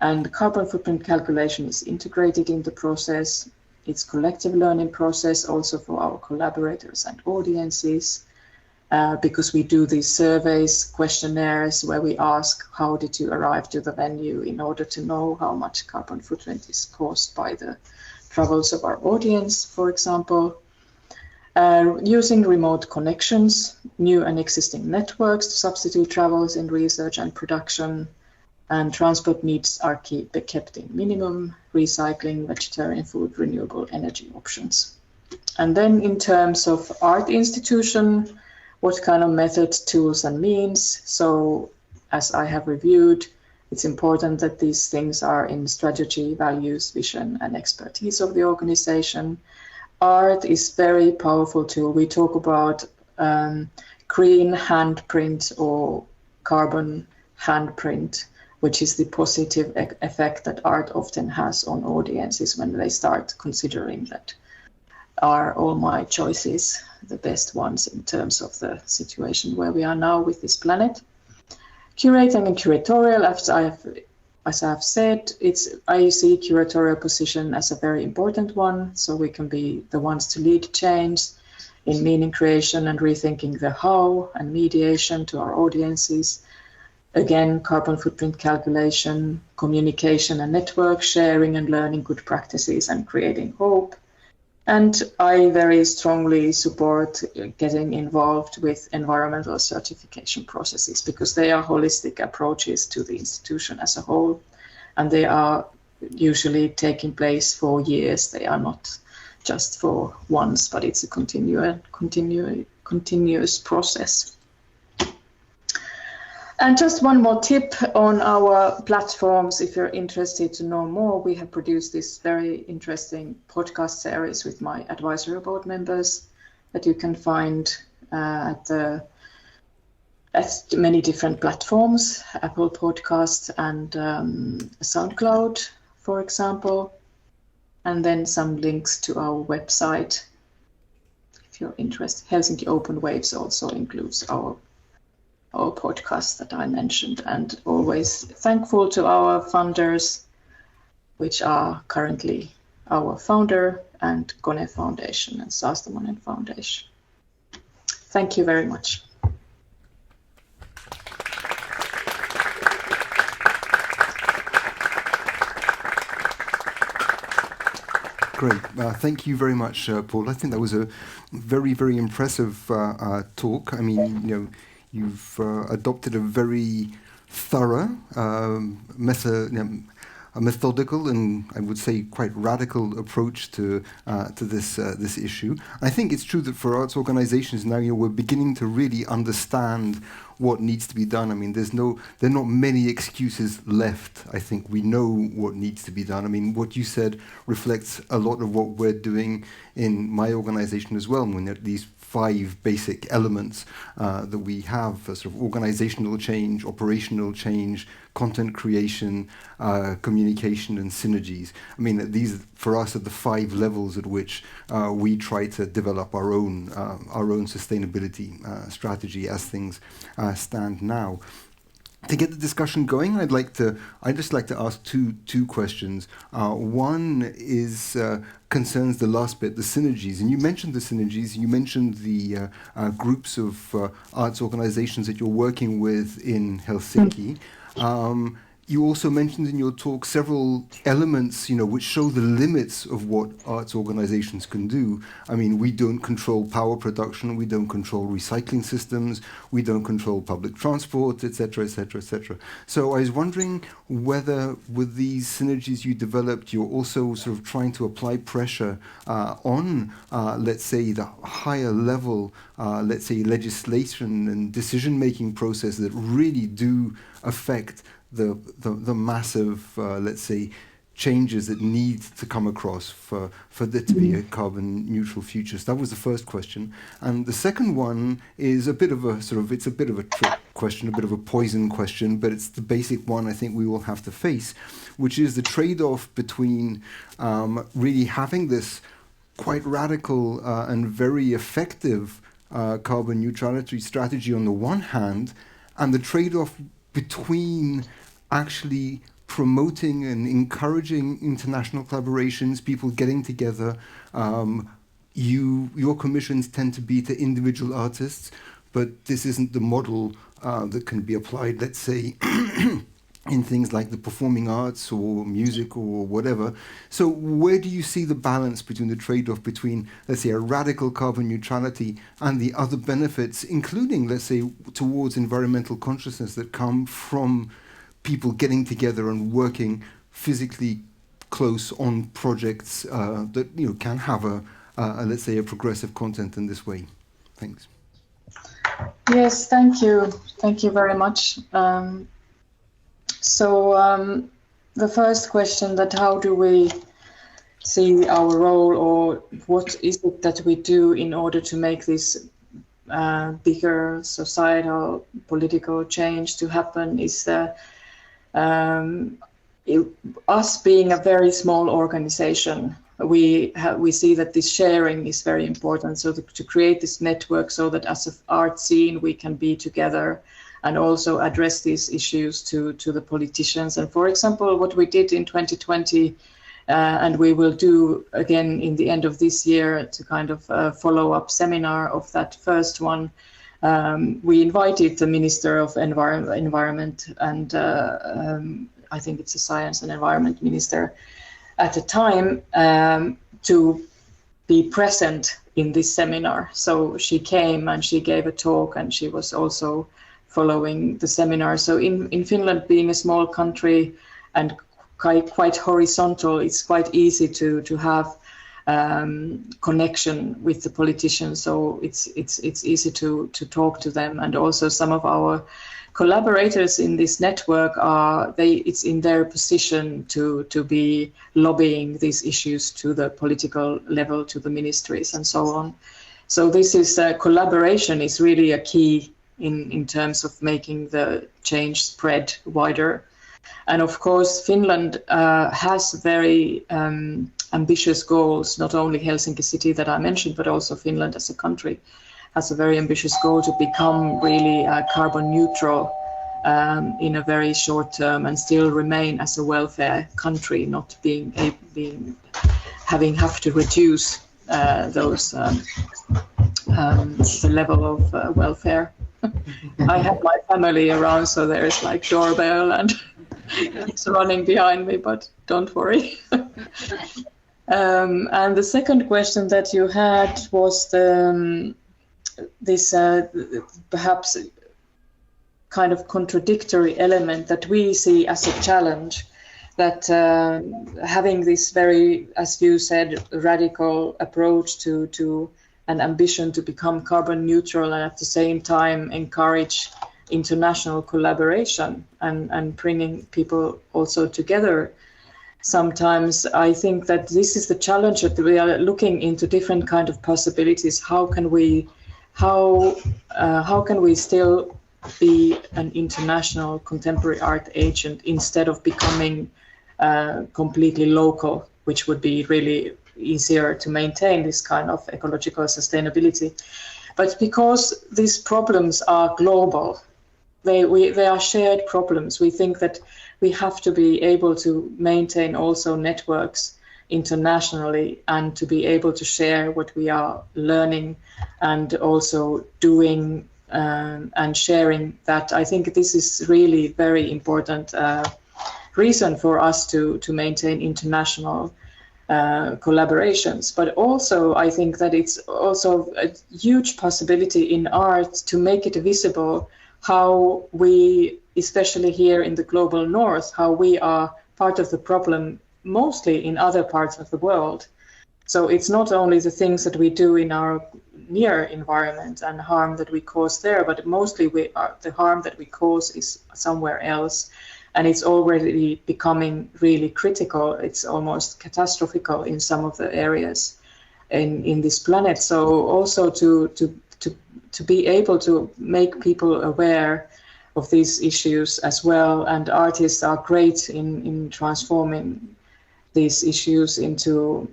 and carbon footprint calculation is integrated in the process. It's collective learning process also for our collaborators and audiences, because we do these surveys, questionnaires, where we ask, how did you arrive to the venue, in order to know how much carbon footprint is caused by the travels of our audience, for example. Using remote connections, new and existing networks to substitute travels in research and production, and transport needs are kept in minimum, recycling, vegetarian food, renewable energy options. And then in terms of art institution, what kind of methods, tools and means? So as I have reviewed, it's important that these things are in strategy, values, vision and expertise of the organization. Art is very powerful tool. We talk about green handprint or carbon handprint, which is the positive effect that art often has on audiences when they start considering that are all my choices the best ones in terms of the situation where we are now with this planet. Curating and curatorial, as I have said, I see curatorial position as a very important one, so we can be the ones to lead change in meaning creation and rethinking the how and mediation to our audiences. Again, carbon footprint calculation, communication and network sharing and learning good practices and creating hope. And I very strongly support getting involved with environmental certification processes, because they are holistic approaches to the institution as a whole, and they are usually taking place for years. They are not just for once, but it's a continuous process. And just one more tip on our platforms. If you're interested to know more, we have produced this very interesting podcast series with my advisory board members that you can find at many different platforms, Apple Podcast and SoundCloud, for example, and then some links to our website. If you're interested, Helsinki Open Waves also includes our podcast that I mentioned, and always thankful to our funders, which are currently our founder and Kone Foundation and Saastamoinen Foundation. Thank you very much. Great. Thank you very much, Paul. I think that was a very, very impressive talk. I mean, you've adopted a very thorough, a methodical and I would say quite radical approach to this issue. I think it's true that for arts organizations now, we're beginning to really understand what needs to be done. I mean, there are not many excuses left. I think we know what needs to be done. I mean, what you said reflects a lot of what we're doing in my organization as well. When there are these 5 basic elements that we have, sort of organizational change, operational change, content creation, communication, and synergies. I mean, these for us are the 5 levels at which we try to develop our own sustainability strategy as things stand now. To get the discussion going, I'd just like to ask two questions. One is concerns the last bit, the synergies. And you mentioned the synergies. You mentioned the groups of arts organizations that you're working with in Helsinki. You also mentioned in your talk several elements, which show the limits of what arts organizations can do. I mean, we don't control power production, we don't control recycling systems, we don't control public transport, etc., etc., etc. So I was wondering whether with these synergies you developed, you're also sort of trying to apply pressure on, let's say, the higher level, let's say, legislation and decision-making process that really do affect the massive, let's say, changes that need to come across for there to be a carbon neutral future. So that was the first question. And the second one is it's a bit of a trick question, a bit of a poison question, but it's the basic one I think we will have to face, which is the trade-off between really having this quite radical and very effective carbon neutrality strategy on the one hand, and the trade-off between actually promoting and encouraging international collaborations, people getting together. Your commissions tend to be to individual artists, but this isn't the model that can be applied, let's say, in things like the performing arts or music or whatever. So where do you see the balance between the trade-off between, let's say, a radical carbon neutrality and the other benefits, including, let's say, towards environmental consciousness that come from people getting together and working physically close on projects that can have a let's say, a progressive content in this way? Thanks. Yes, thank you very much. So the first question, that how do we see our role, or what is it that we do in order to make this bigger societal political change to happen, is us being a very small organization. We see that this sharing is very important, so to create this network so that as an art scene we can be together and also address these issues to the politicians. And for example, what we did in 2020, and we will do again in the end of this year to kind of follow-up seminar of that first one, we invited the Minister of Environment and I think it's a Science and Environment Minister at the time to be present in this seminar. So she came and she gave a talk, and she was also following the seminar. So in Finland, being a small country and quite horizontal, it's quite easy to have connection with the politicians. So it's easy to talk to them. And also some of our collaborators in this network it's in their position to be lobbying these issues to the political level, to the ministries and so on. So this is collaboration is really a key in terms of making the change spread wider. And of course, Finland has very ambitious goals, not only Helsinki city that I mentioned, but also Finland as a country has a very ambitious goal to become really carbon neutral in a very short term and still remain as a welfare country, not have to reduce the level of welfare. I have my family around, so there's like doorbell and it's running behind me, but don't worry. And the second question that you had was this perhaps kind of contradictory element that we see as a challenge, that having this very, as you said, radical approach to an ambition to become carbon neutral and at the same time encourage international collaboration and bringing people also together. Sometimes I think that this is the challenge, that we are looking into different kind of possibilities. How can we still be an international contemporary art agent instead of becoming completely local, which would be really easier to maintain this kind of ecological sustainability. But because these problems are global, they are shared problems. We think that we have to be able to maintain also networks internationally and to be able to share what we are learning and also doing and sharing that. I think this is really very important reason for us to maintain international collaborations. But also I think that it's also a huge possibility in art to make it visible how we, especially here in the global north, how we are part of the problem mostly in other parts of the world. So it's not only the things that we do in our near environment and harm that we cause there, but mostly the harm that we cause is somewhere else. And it's already becoming really critical. It's almost catastrophical in some of the areas in this planet. So also to be able to make people aware of these issues as well. And artists are great in transforming these issues into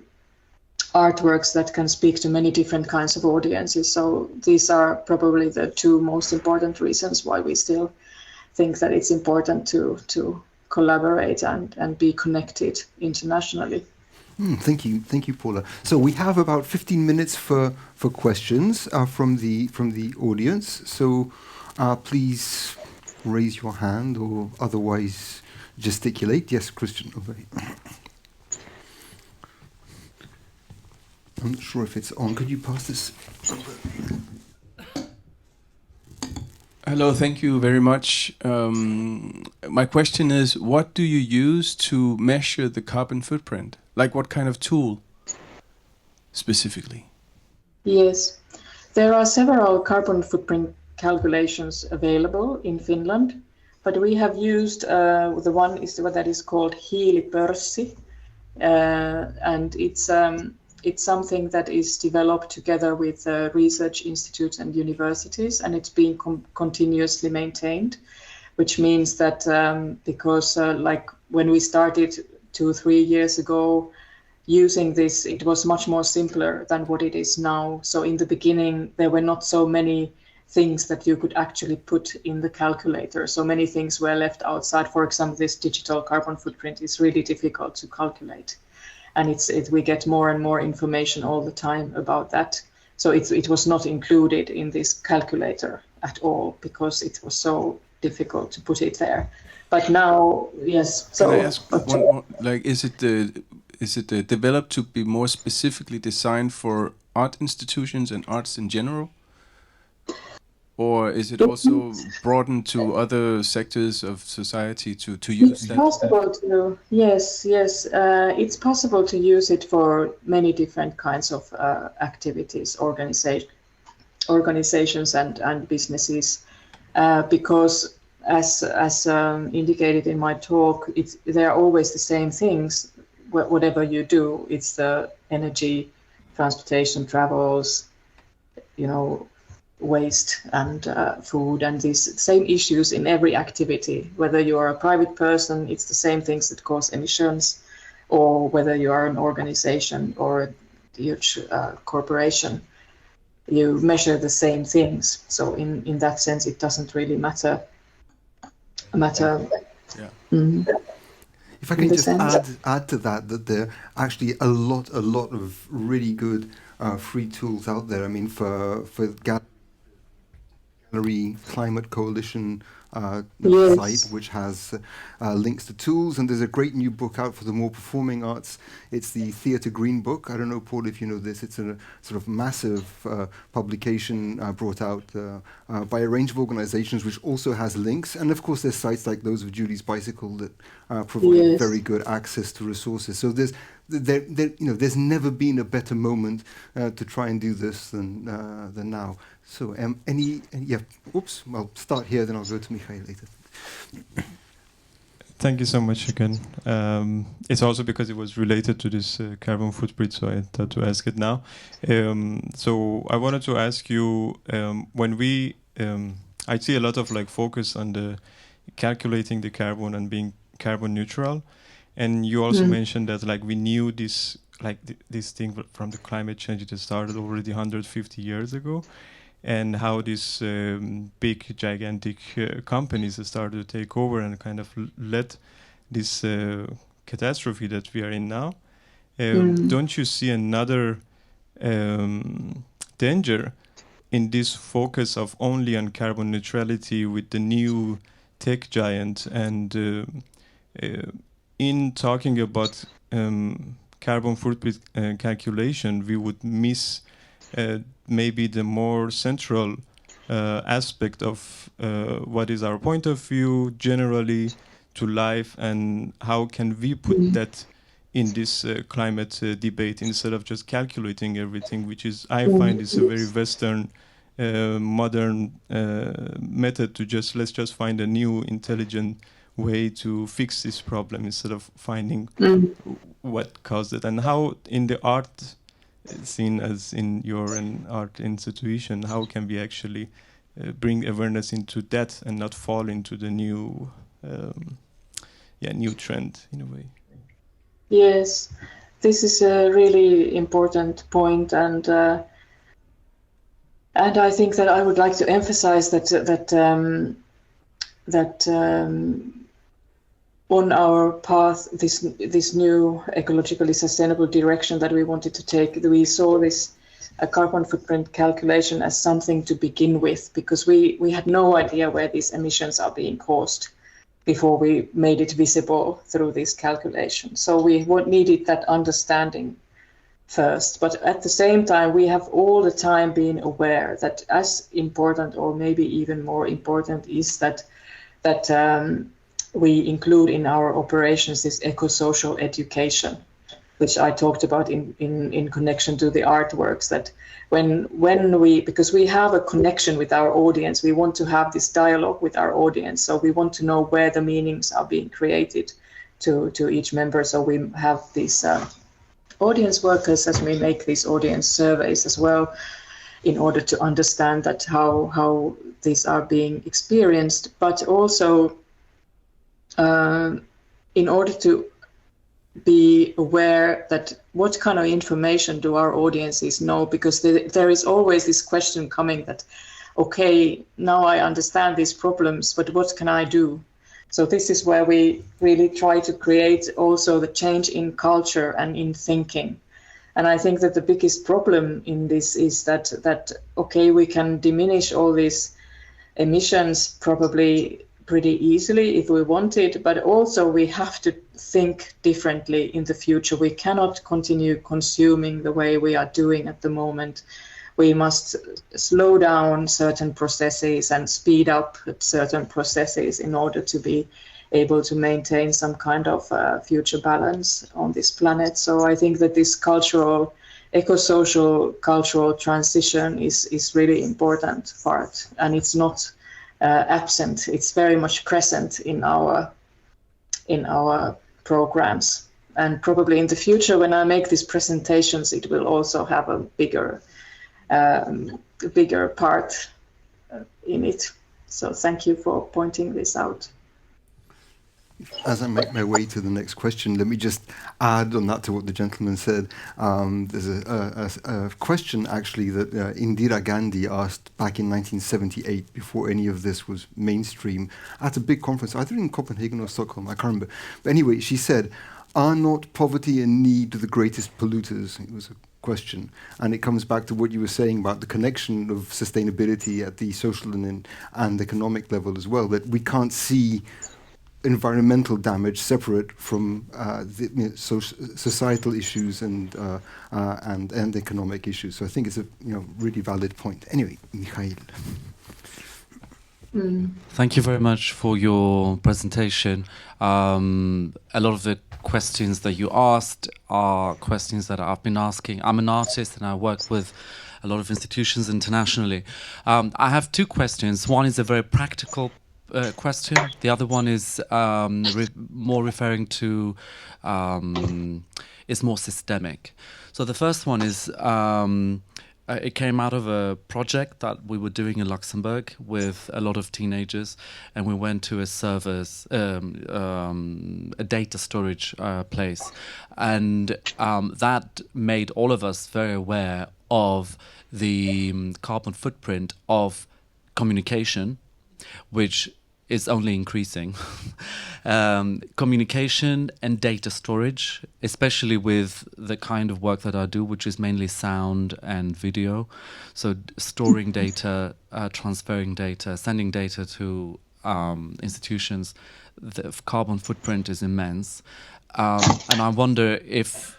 artworks that can speak to many different kinds of audiences. So these are probably the two most important reasons why we still think that it's important to collaborate and be connected internationally. Thank you, Paula. So we have about 15 minutes for questions from the audience. So please raise your hand or otherwise gesticulate. Yes, Christian, over here. I'm not sure if it's on. Could you pass this over? Hello, thank you very much. My question is, what do you use to measure the carbon footprint? Like what kind of tool specifically? Yes, there are several carbon footprint calculations available in Finland, but we have used the one that is called Hiilifiksu, and it's something that is developed together with research institutes and universities, and it's being continuously maintained, which means that because like when we started 2-3 years ago using this, it was much more simpler than what it is now. So in the beginning, there were not so many things that you could actually put in the calculator. So many things were left outside. For example, this digital carbon footprint is really difficult to calculate. And we get more and more information all the time about that. So it was not included in this calculator at all because it was so difficult to put it there. But now, yes. So can I ask one more? Like, is it developed to be more specifically designed for art institutions and arts in general? Or is it also broadened to other sectors of society to use that? It's possible to, yes. It's possible to use it for many different kinds of activities, organizations and businesses, because as indicated in my talk, they're always the same things. Whatever you do, it's the energy, transportation, travels, waste and food, and these same issues in every activity. Whether you are a private person, it's the same things that cause emissions, or whether you are an organization or a huge corporation, you measure the same things. So in that sense, it doesn't really matter. Yeah. Mm-hmm. If I can just add to that there are actually a lot of really good free tools out there. I mean, for Climate Coalition Yes. site, which has links to tools, and there's a great new book out for the more performing arts. It's the Theatre Green Book. I don't know, Paul, if you know this. It's a sort of massive publication brought out by a range of organizations, which also has links. And of course, there's sites like those of Julie's Bicycle that provide Yes. very good access to resources. So there's never been a better moment to try and do this than now. So I'll start here, then I'll go to Michael later. Thank you so much again. It's also because it was related to this carbon footprint, so I thought to ask it now. So I wanted to ask you, when I see a lot of focus on the calculating the carbon and being carbon neutral, and you also mentioned that we knew this this thing from the climate change, it started already 150 years ago, and how these big, gigantic companies started to take over and kind of led this catastrophe that we are in now. Don't you see another danger in this focus of only on carbon neutrality with the new tech giant? And in talking about carbon footprint calculation, we would miss maybe the more central aspect of what is our point of view generally to life, and how can we put that in this climate debate instead of just calculating everything, which is, I find, is a very Western modern method to let's just find a new intelligent way to fix this problem instead of finding what caused it. And how in the art scene, as in your art institution, how can we actually bring awareness into that and not fall into the new new trend in a way? Yes, this is a really important point, and I think that I would like to emphasize that on our path, this new ecologically sustainable direction that we wanted to take, we saw this carbon footprint calculation as something to begin with, because we had no idea where these emissions are being caused before we made it visible through this calculation. So we needed that understanding first. But at the same time, we have all the time been aware that as important, or maybe even more important, is that we include in our operations this eco-social education, which I talked about in connection to the artworks, that because we have a connection with our audience, we want to have this dialogue with our audience. So we want to know where the meanings are being created to each member. So we have these audience workers as we make these audience surveys as well, in order to understand that how these are being experienced, but also in order to be aware that what kind of information do our audiences know, because there is always this question coming that, okay, now I understand these problems, but what can I do? So this is where we really try to create also the change in culture and in thinking. And I think that the biggest problem in this is that okay, we can diminish all these emissions probably pretty easily if we wanted, but also we have to think differently in the future. We cannot continue consuming the way we are doing at the moment. We must slow down certain processes and speed up certain processes in order to be able to maintain some kind of future balance on this planet. So I think that this eco-social cultural transition is really important part, and it's not absent. It's very much present in our programs, and probably in the future when I make these presentations, it will also have a bigger part in it. So thank you for pointing this out. As I make my way to the next question, let me just add on that to what the gentleman said. There's a question actually that Indira Gandhi asked back in 1978, before any of this was mainstream, at a big conference, either in Copenhagen or Stockholm, I can't remember. But anyway, she said, "Are not poverty and need the greatest polluters?" It was a question. And it comes back to what you were saying about the connection of sustainability at the social and economic level as well, that we can't see environmental damage separate from societal issues and economic issues. So I think it's a really valid point. Anyway, Michael. Thank you very much for your presentation. A lot of the questions that you asked are questions that I've been asking. I'm an artist and I work with a lot of institutions internationally. I have two questions. One is a very practical question. The other one is more referring to, is more systemic. So the first one is, it came out of a project that we were doing in Luxembourg with a lot of teenagers, and we went to a server's, a data storage place, and that made all of us very aware of the carbon footprint of communication, which is only increasing. Communication and data storage, especially with the kind of work that I do, which is mainly sound and video. So storing data, transferring data, sending data to institutions, the carbon footprint is immense. And I wonder if,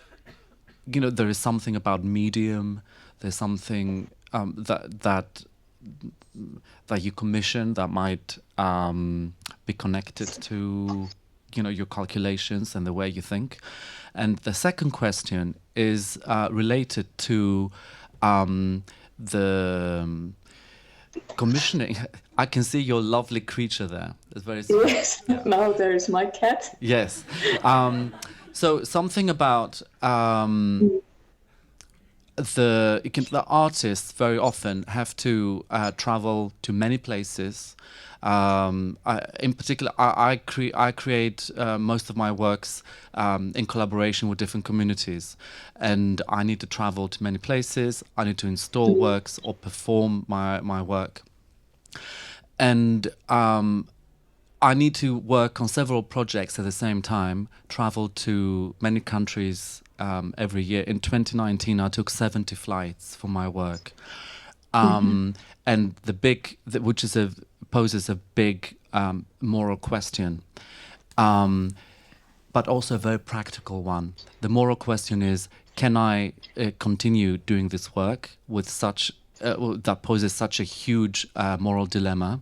there is something about medium, there's something that you commission that might be connected to your calculations and the way you think. And the second question is related to the commissioning. I can see your lovely creature there. It's very sweet. Yes, yeah. Now there is my cat. Yes. So something about the artists very often have to travel to many places. In particular, I create most of my works in collaboration with different communities, and I need to travel to many places. I need to install works or perform my work, and I need to work on several projects at the same time, travel to many countries every year. In 2019, I took 70 flights for my work. And which is poses a big moral question, but also a very practical one. The moral question is, can I continue doing this work with such, that poses such a huge moral dilemma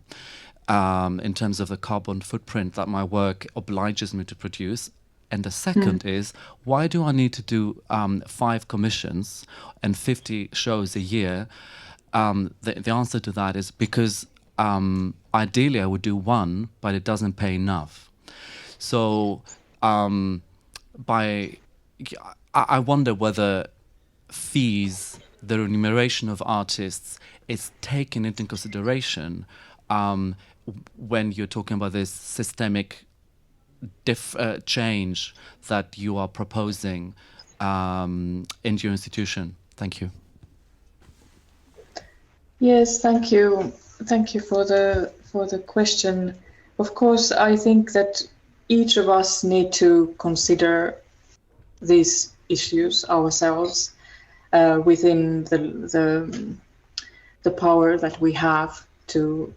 in terms of the carbon footprint that my work obliges me to produce? And the second is, why do I need to do 5 commissions and 50 shows a year? The answer to that is because ideally I would do 1, but it doesn't pay enough. So I wonder whether fees, the remuneration of artists, is taken into consideration when you're talking about this systemic change that you are proposing in your institution. Thank you. Yes, thank you. Thank you for the question. Of course, I think that each of us need to consider these issues ourselves within the power that we have to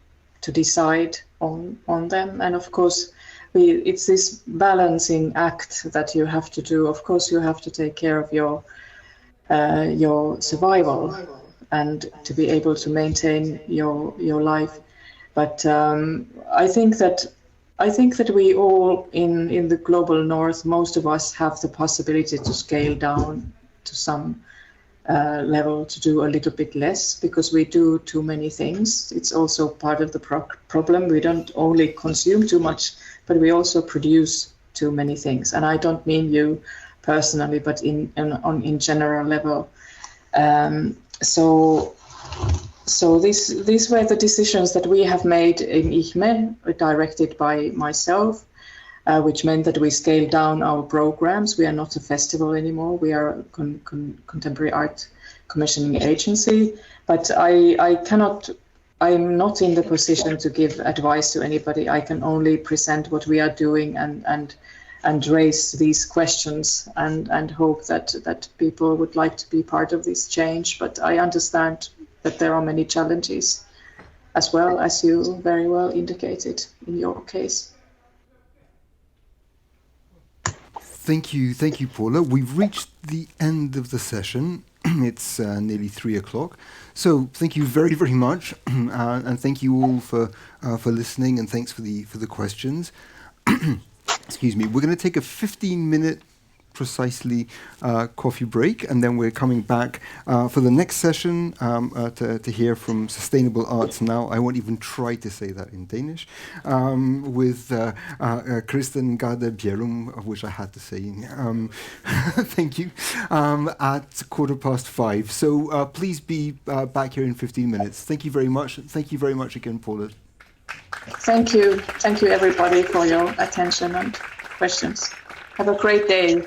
decide on them. And of course, it's this balancing act that you have to do. Of course, you have to take care of your survival and to be able to maintain your life. But I think that we all in the global north, most of us have the possibility to scale down to some level, to do a little bit less, because we do too many things. It's also part of the problem. We don't only consume too much, but we also produce too many things. And I don't mean you personally, but in general level. So these were the decisions that we have made in IHME, directed by myself, which meant that we scaled down our programs. We are not a festival anymore. We are a contemporary art commissioning agency. But I'm not in the position to give advice to anybody. I can only present what we are doing and and raise these questions and hope that people would like to be part of this change. But I understand that there are many challenges as well, as you very well indicated in your case. Thank you, Paula. We've reached the end of the session. It's nearly 3 o'clock. So thank you very, very much, and thank you all for listening, and thanks for the questions. Excuse me. We're going to take a 15-minute precisely coffee break, and then we're coming back for the next session to hear from Sustainable Arts Now. I won't even try to say that in Danish, with Kristen Gade Bjellum, which I had to say. Thank you. At 5:15. So please be back here in 15 minutes. Thank you very much. Thank you very much again, Paula. Thank you everybody for your attention and questions. Have a great day.